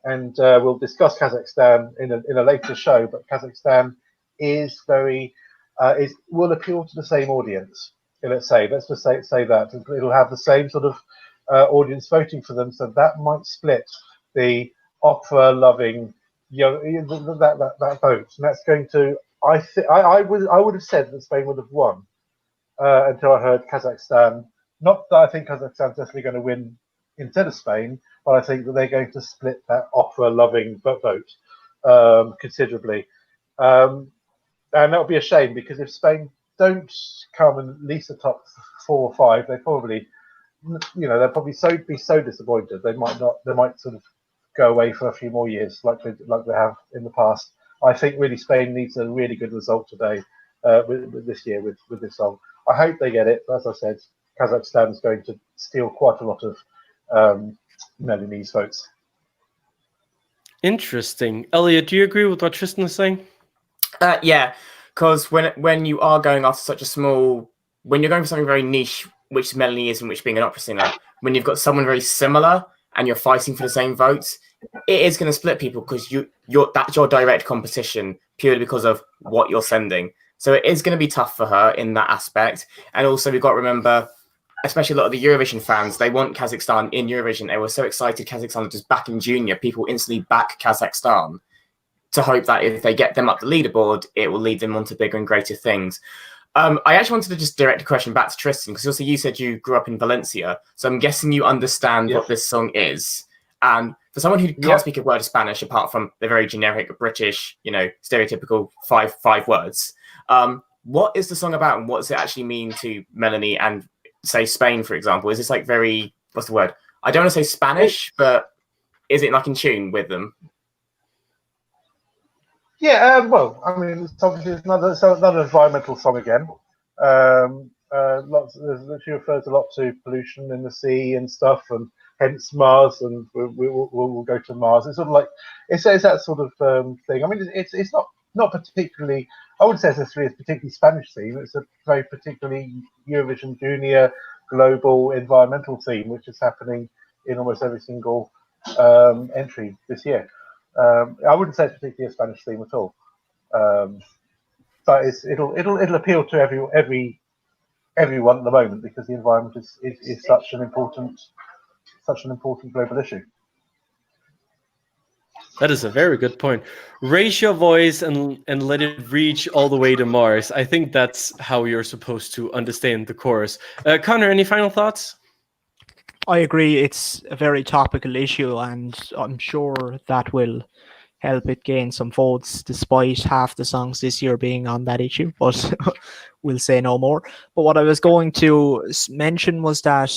and we'll discuss Kazakhstan in a later show, but Kazakhstan is will appeal to the same audience. Let's just say that it'll have the same sort of audience voting for them, so that might split the opera-loving, that vote, and that's going to. I would have said that Spain would have won until I heard Kazakhstan. Not that I think Kazakhstan's definitely going to win instead of Spain, but I think that they're going to split that opera-loving vote considerably. And that would be a shame, because if Spain don't come in at least the top 4 or 5, they'll probably be so disappointed. They might sort of go away for a few more years, like they have in the past. I think really Spain needs a really good result today with this year with this song. I hope they get it, but as I said, Kazakhstan is going to steal quite a lot of Melanie's votes. Interesting. Elliot, do you agree with what Tristan is saying? Yeah, because when you are going after when you're going for something very niche, which Melanie is, and which being an opera singer, when you've got someone very similar and you're fighting for the same votes, it is going to split people, because that's your direct competition purely because of what you're sending. So it is going to be tough for her in that aspect. And also we've got to remember, especially a lot of the Eurovision fans, they want Kazakhstan in Eurovision. They were so excited Kazakhstan was just back in junior. People instantly back Kazakhstan to hope that if they get them up the leaderboard, it will lead them on to bigger and greater things. I actually wanted to just direct a question back to Tristan, because also you said you grew up in Valencia, so I'm guessing you understand what this song is. And for someone who can't speak a word of Spanish apart from the very generic British, stereotypical five words, what is the song about, and what does it actually mean to Melanie and, say, Spain, for example? Is this like very, what's the word? I don't want to say Spanish, but is it like in tune with them? Yeah, well, I mean, it's obviously another environmental song again. She refers a lot to pollution in the sea and stuff, and hence Mars, and we'll go to Mars. It's sort of like it's that sort of thing. I mean, it's not particularly. I wouldn't say it's a particularly Spanish theme. It's a very particularly Eurovision Junior global environmental theme, which is happening in almost every single entry this year. I wouldn't say it's particularly a Spanish theme at all, but it'll appeal to everyone at the moment, because the environment is such an important global issue. That is a very good point. Raise your voice and let it reach all the way to Mars. I think that's how you're supposed to understand the chorus. Connor, any final thoughts? I agree. It's a very topical issue, and I'm sure that will help it gain some votes, despite half the songs this year being on that issue. But we'll say no more. But what I was going to mention was that,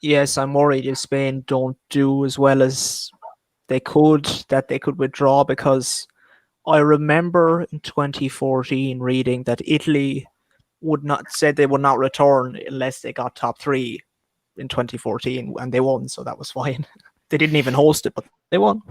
yes, I'm worried if Spain don't do as well as they could withdraw, because I remember in 2014 reading that Italy said they would not return unless they got top 3 in 2014, and they won, so that was fine. They didn't even host it, but they won.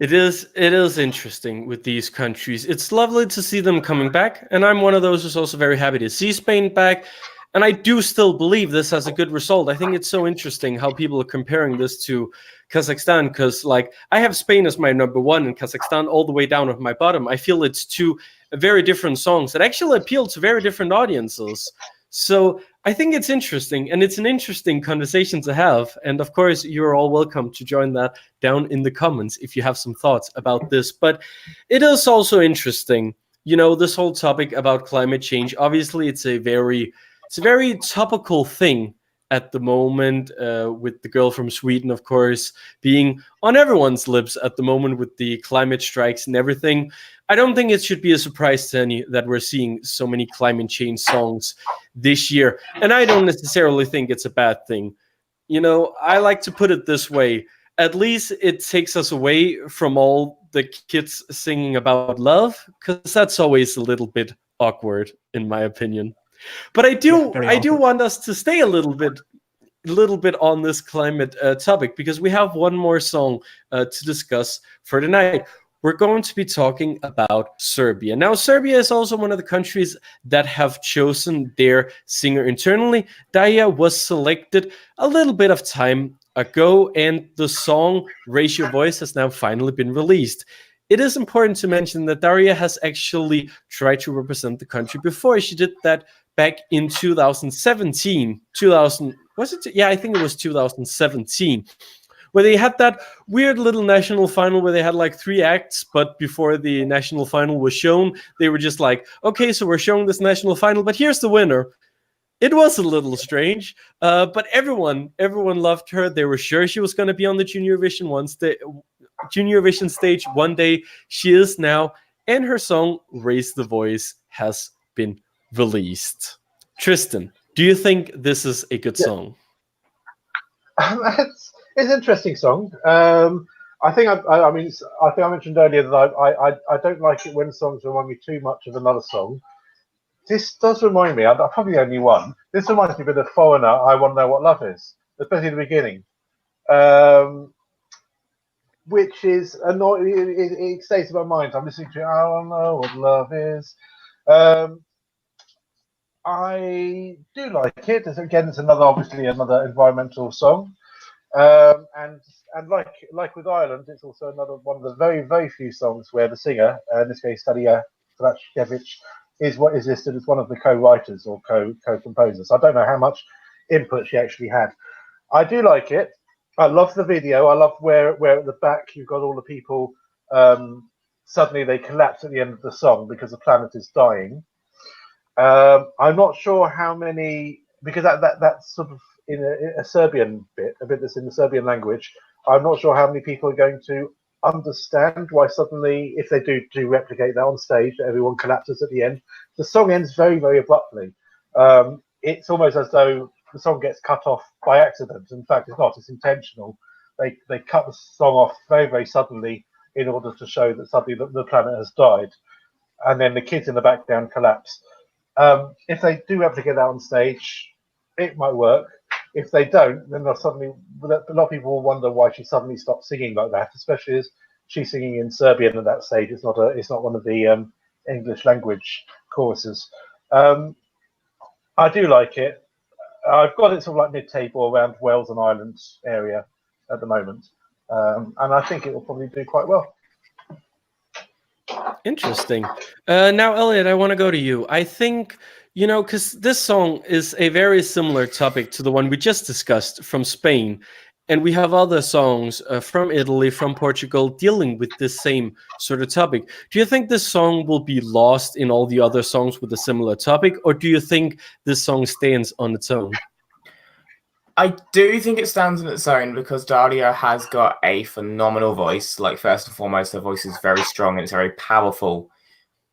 It is interesting with these countries. It's lovely to see them coming back, and I'm one of those who's also very happy to see Spain back. And I do still believe this has a good result. I think it's so interesting how people are comparing this to Kazakhstan, because like I have Spain as my number 1 and Kazakhstan all the way down at my bottom. I feel it's two very different songs that actually appeal to very different audiences. So I think it's interesting, and it's an interesting conversation to have. And of course, you're all welcome to join that down in the comments if you have some thoughts about this. But it is also interesting, this whole topic about climate change. Obviously, it's a very topical thing at the moment, with the girl from Sweden, of course, being on everyone's lips at the moment with the climate strikes and everything. I don't think it should be a surprise to any that we're seeing so many climate change songs this year. And I don't necessarily think it's a bad thing. I like to put it this way. At least it takes us away from all the kids singing about love, because that's always a little bit awkward, in my opinion. But I do want us to stay a little bit on this climate topic, because we have one more song to discuss for tonight. We're going to be talking about Serbia. Now, Serbia is also one of the countries that have chosen their singer internally. Daya was selected a little bit of time ago, and the song Raise Your Voice has now finally been released. It is important to mention that Daria has actually tried to represent the country before. She did that back in 2017. I think it was 2017. Where they had that weird little national final where they had like 3 acts, but before the national final was shown, they were just like, okay, so we're showing this national final, but here's the winner. It was a little strange, but everyone loved her. They were sure she was going to be on the Junior Eurovision stage one day. She is now, and her song Raise the Voice has been released. Tristan, do you think this is a good song? It's an interesting song. I think I mentioned earlier that I don't like it when songs remind me too much of another song. This does remind me. I'm probably the only one. This reminds me of the Foreigner. I Want to Know What Love Is, especially the beginning, which is annoying. It stays in my mind. I'm listening to it. I don't know what love is. I do like it. Again, it's obviously another environmental song. And like with Ireland, it's also another one of the very, very few songs where the singer, in this case Daria Savashkevich, is what is listed as one of the co-writers or co-composers. I don't know how much input she actually had. I do like it. I love the video. I love where at the back you've got all the people. Suddenly they collapse at the end of the song because the planet is dying. I'm not sure how many, because that's sort of in a Serbian bit, a bit that's in the Serbian language. I'm not sure how many people are going to understand why suddenly, if they do replicate that on stage, everyone collapses at the end. The song ends very, very abruptly. It's almost as though the song gets cut off by accident. In fact, it's not. It's intentional. They cut the song off very, very suddenly in order to show that suddenly the planet has died, and then the kids in the background collapse. If they do replicate that on stage, it might work. If they don't, then they'll suddenly, a lot of people will wonder why she suddenly stopped singing like that, especially as she's singing in Serbian at that stage. It's not one of the English language choruses. I do like it. I've got it sort of like mid-table around Wales and Ireland area at the moment, and I think it will probably do quite well. Interesting. Now, Elliot, I want to go to you. I think, because this song is a very similar topic to the one we just discussed from Spain. And we have other songs from Italy, from Portugal, dealing with this same sort of topic. Do you think this song will be lost in all the other songs with a similar topic? Or do you think this song stands on its own? I do think it stands on its own because Daria has got a phenomenal voice. Like, first and foremost, her voice is very strong and it's very powerful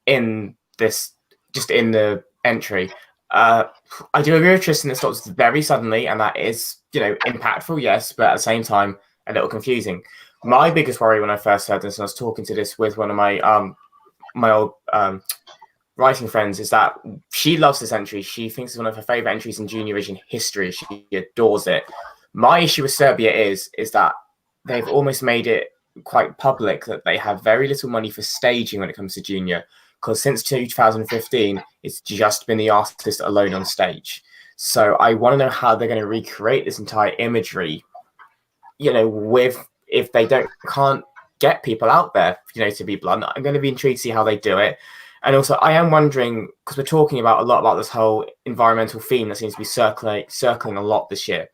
in this, just in the entry. I do agree with Tristan, it stops very suddenly, and that is, impactful, yes, but at the same time, a little confusing. My biggest worry when I first heard this, and I was talking to this with one of my my old writing friends, is that she loves this entry. She thinks it's one of her favorite entries in Juniorvision history. She adores it. My issue with Serbia is that they've almost made it quite public that they have very little money for staging when it comes to junior, because since 2015, it's just been the artist alone on stage. So I want to know how they're going to recreate this entire imagery, if they can't get people out there, to be blunt. I'm going to be intrigued to see how they do it. And also, I am wondering, because we're talking a lot about this whole environmental theme that seems to be circling a lot this year.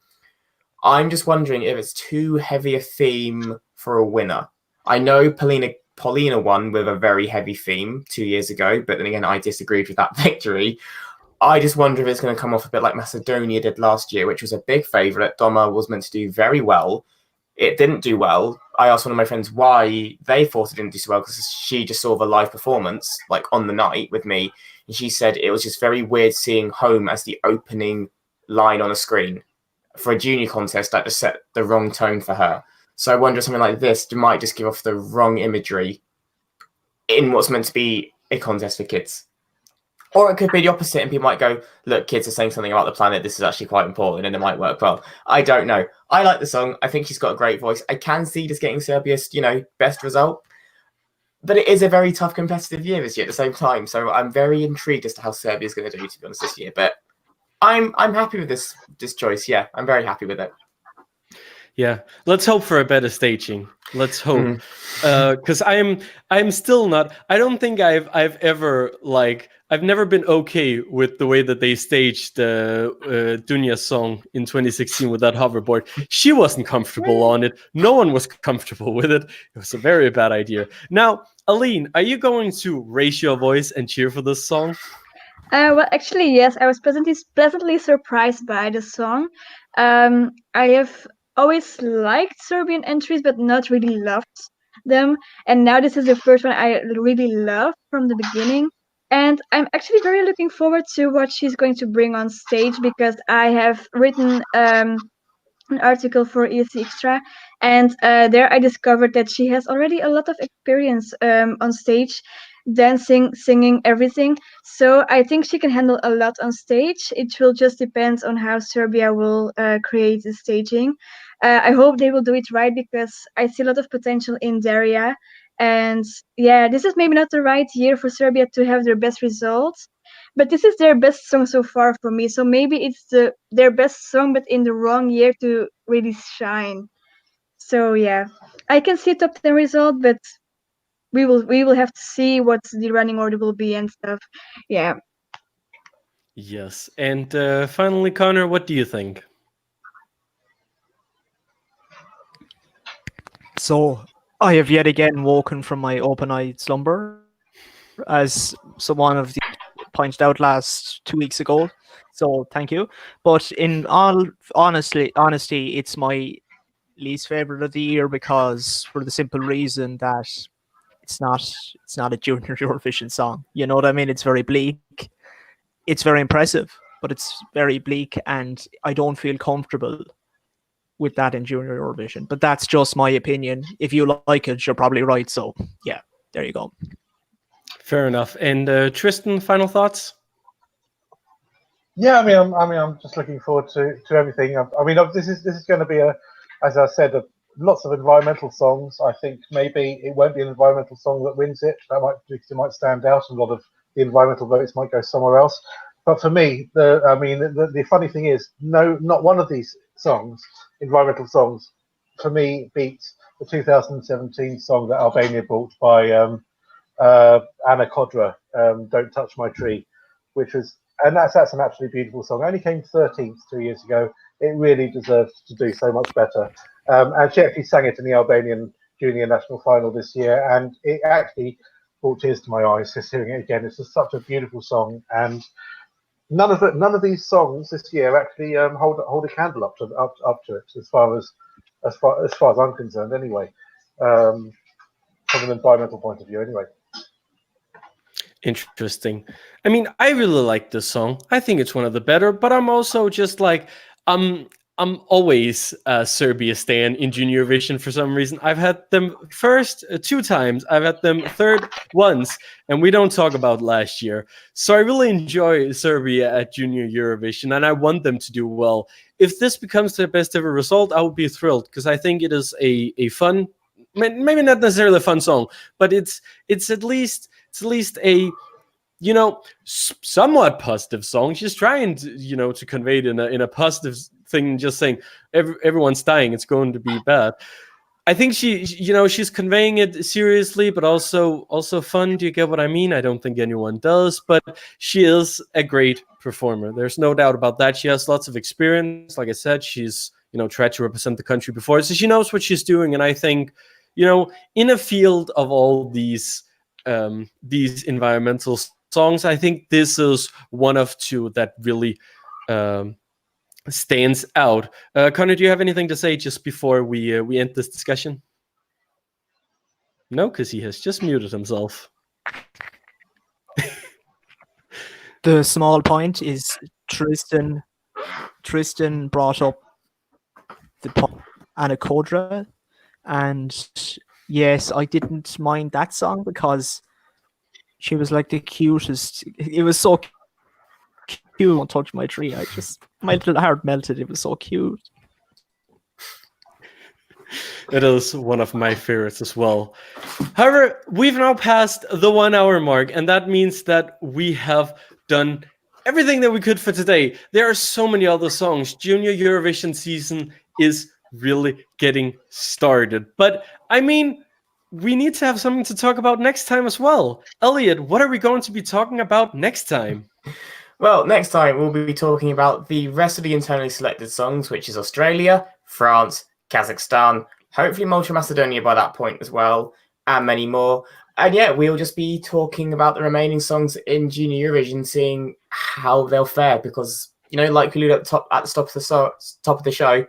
I'm just wondering if it's too heavy a theme for a winner. I know Paulina won with a very heavy theme 2 years ago, but then again, I disagreed with that victory. I just wonder if it's going to come off a bit like Macedonia did last year, which was a big favourite. Doma was meant to do very well. It didn't do well. I asked one of my friends why they thought it didn't do so well, because she just saw the live performance, like on the night with me, and she said it was just very weird seeing Home as the opening line on a screen. For a junior contest, that just set the wrong tone for her. So I wonder if something like this might just give off the wrong imagery in what's meant to be a contest for kids. Or it could be the opposite, and people might go, look, kids are saying something about the planet, this is actually quite important, and it might work well. I don't know. I like the song. I think she's got a great voice. I can see this getting Serbia's, best result. But it is a very tough competitive year this year at the same time. So I'm very intrigued as to how Serbia's going to do, to be honest, this year. But I'm happy with this choice. Yeah, I'm very happy with it. Yeah, let's hope for a better staging. Let's hope, because I'm still not. I don't think I've ever I've never been okay with the way that they staged the Dunya song in 2016 with that hoverboard. She wasn't comfortable on it. No one was comfortable with it. It was a very bad idea. Now, Aline, are you going to raise your voice and cheer for this song? Well, actually, yes. I was pleasantly surprised by the song. I have always liked Serbian entries, but not really loved them. And now this is the first one I really love from the beginning. And I'm actually very looking forward to what she's going to bring on stage, because I have written an article for ESC Extra, and there I discovered that she has already a lot of experience on stage, dancing, singing, everything. So I think she can handle a lot on stage. It will just depend on how Serbia will create the staging. I hope they will do it right, because I see a lot of potential in Daria. And yeah, this is maybe not the right year for Serbia to have their best results, but this is their best song so far for me. So maybe it's their best song, but in the wrong year to really shine. So yeah, I can see top 10 result, but we will have to see what the running order will be and stuff. Yeah. Yes, and finally, Connor, what do you think? So I have yet again woken from my open-eyed slumber as someone of the pointed out 2 weeks ago. So thank you. But in all honesty, it's my least favorite of the year because for the simple reason that it's not a junior Eurovision song. You know what I mean? It's very bleak. It's very impressive, but it's very bleak, and I don't feel comfortable with that in junior Eurovision. But that's just my opinion. If you like it, you're probably right. So yeah, there you go. Fair enough. And Tristan, final thoughts? Yeah, I'm just looking forward to everything. I mean, this is going to be as I said, lots of environmental songs. I think maybe it won't be an environmental song that wins it. It might stand out. A lot of the environmental votes might go somewhere else. But for me, the funny thing is, not one of these songs, environmental songs, for me beats the 2017 song that Albania brought by Anna Kodra, "Don't Touch My Tree," and that's an absolutely beautiful song. It only came 13th 2 years ago. It really deserves to do so much better. And she actually sang it in the Albanian junior national final this year, and it actually brought tears to my eyes just hearing it again. It's just such a beautiful song, and none of these songs this year actually hold a candle up to it, as far as I'm concerned, anyway. From an environmental point of view, anyway. Interesting. I mean, I really like this song. I think it's one of the better, but I'm also just like, I'm always Serbia stan in Junior Eurovision for some reason. I've had them first 2 times. I've had them third once, and we don't talk about last year. So I really enjoy Serbia at Junior Eurovision, and I want them to do well. If this becomes their best ever result, I would be thrilled, because I think it is a fun, maybe not necessarily a fun song, but it's at least a, you know, somewhat positive song. She's trying to, you know, to convey it in a positive thing, just saying everyone's dying, it's going to be bad. I think she's conveying it seriously, but also fun. Do you get what I mean? I don't think anyone does, but she is a great performer. There's no doubt about that. She has lots of experience. Like I said, she's, you know, tried to represent the country before, so she knows what she's doing. And I think, you know, in a field of all these environmental songs, I think this is one of 2 that really stands out. Connor, do you have anything to say just before we end this discussion? No, because he has just muted himself. The small point is Tristan brought up the Anna Kodra, and yes, I didn't mind that song because she was like the cutest. It was so cute. Don't touch my tree. My little heart melted. It was so cute. It is one of my favorites as well. However, we've now passed the 1 hour mark, and that means that we have done everything that we could for today. There are so many other songs. Junior Eurovision season is really getting started. But I mean, we need to have something to talk about next time as well. Elliot, what are we going to be talking about next time? Well, next time we'll be talking about the rest of the internally selected songs, which is Australia, France, Kazakhstan, hopefully Malta, Macedonia by that point as well, and many more. And yeah, we'll just be talking about the remaining songs in Junior Eurovision, seeing how they'll fare, because, you know, like we alluded at the top of the show,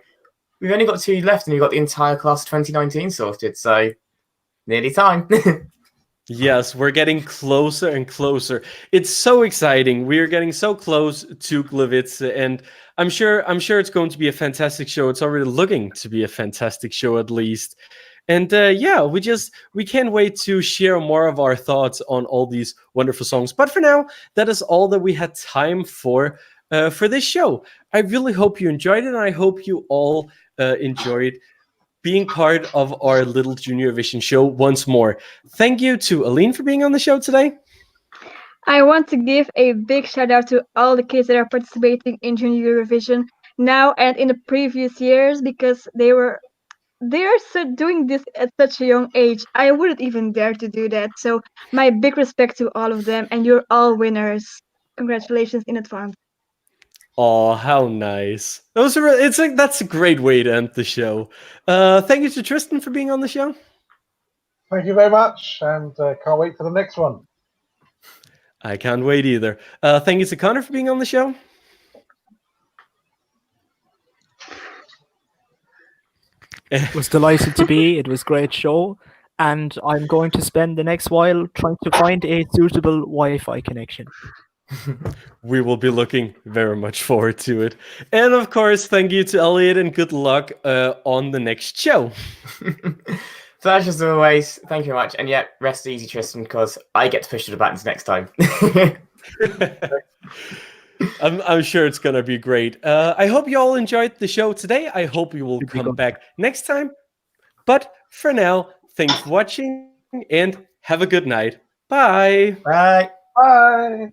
we've only got 2 left, and we've got the entire class of 2019 sorted, so nearly time. Yes, we're getting closer and closer. It's so exciting. We're getting so close to Gliwice, and I'm sure it's going to be a fantastic show. It's already looking to be a fantastic show, at least. And yeah, we can't wait to share more of our thoughts on all these wonderful songs. But for now, that is all that we had time for this show. I really hope you enjoyed it, and I hope you all enjoyed being part of our little Junior Eurovision show once more. Thank you to Aline for being on the show today. I want to give a big shout out to all the kids that are participating in Junior Eurovision now and in the previous years, because they are doing this at such a young age. I wouldn't even dare to do that. So my big respect to all of them, and you're all winners. Congratulations in advance. Oh, how nice. That's a great way to end the show. Thank you to Tristan for being on the show. Thank you very much, and can't wait for the next one. I can't wait either. Thank you to Connor for being on the show. Was delighted to be. It was a great show. And I'm going to spend the next while trying to find a suitable Wi-Fi connection. We will be looking very much forward to it. And of course, thank you to Elliot and good luck on the next show. Pleasure as always. Thank you very much. And yeah, rest easy, Tristan, because I get to push the buttons next time. I'm sure it's going to be great. I hope you all enjoyed the show today. I hope you will come back next time. But for now, thanks for watching and have a good night. Bye. Bye. Bye.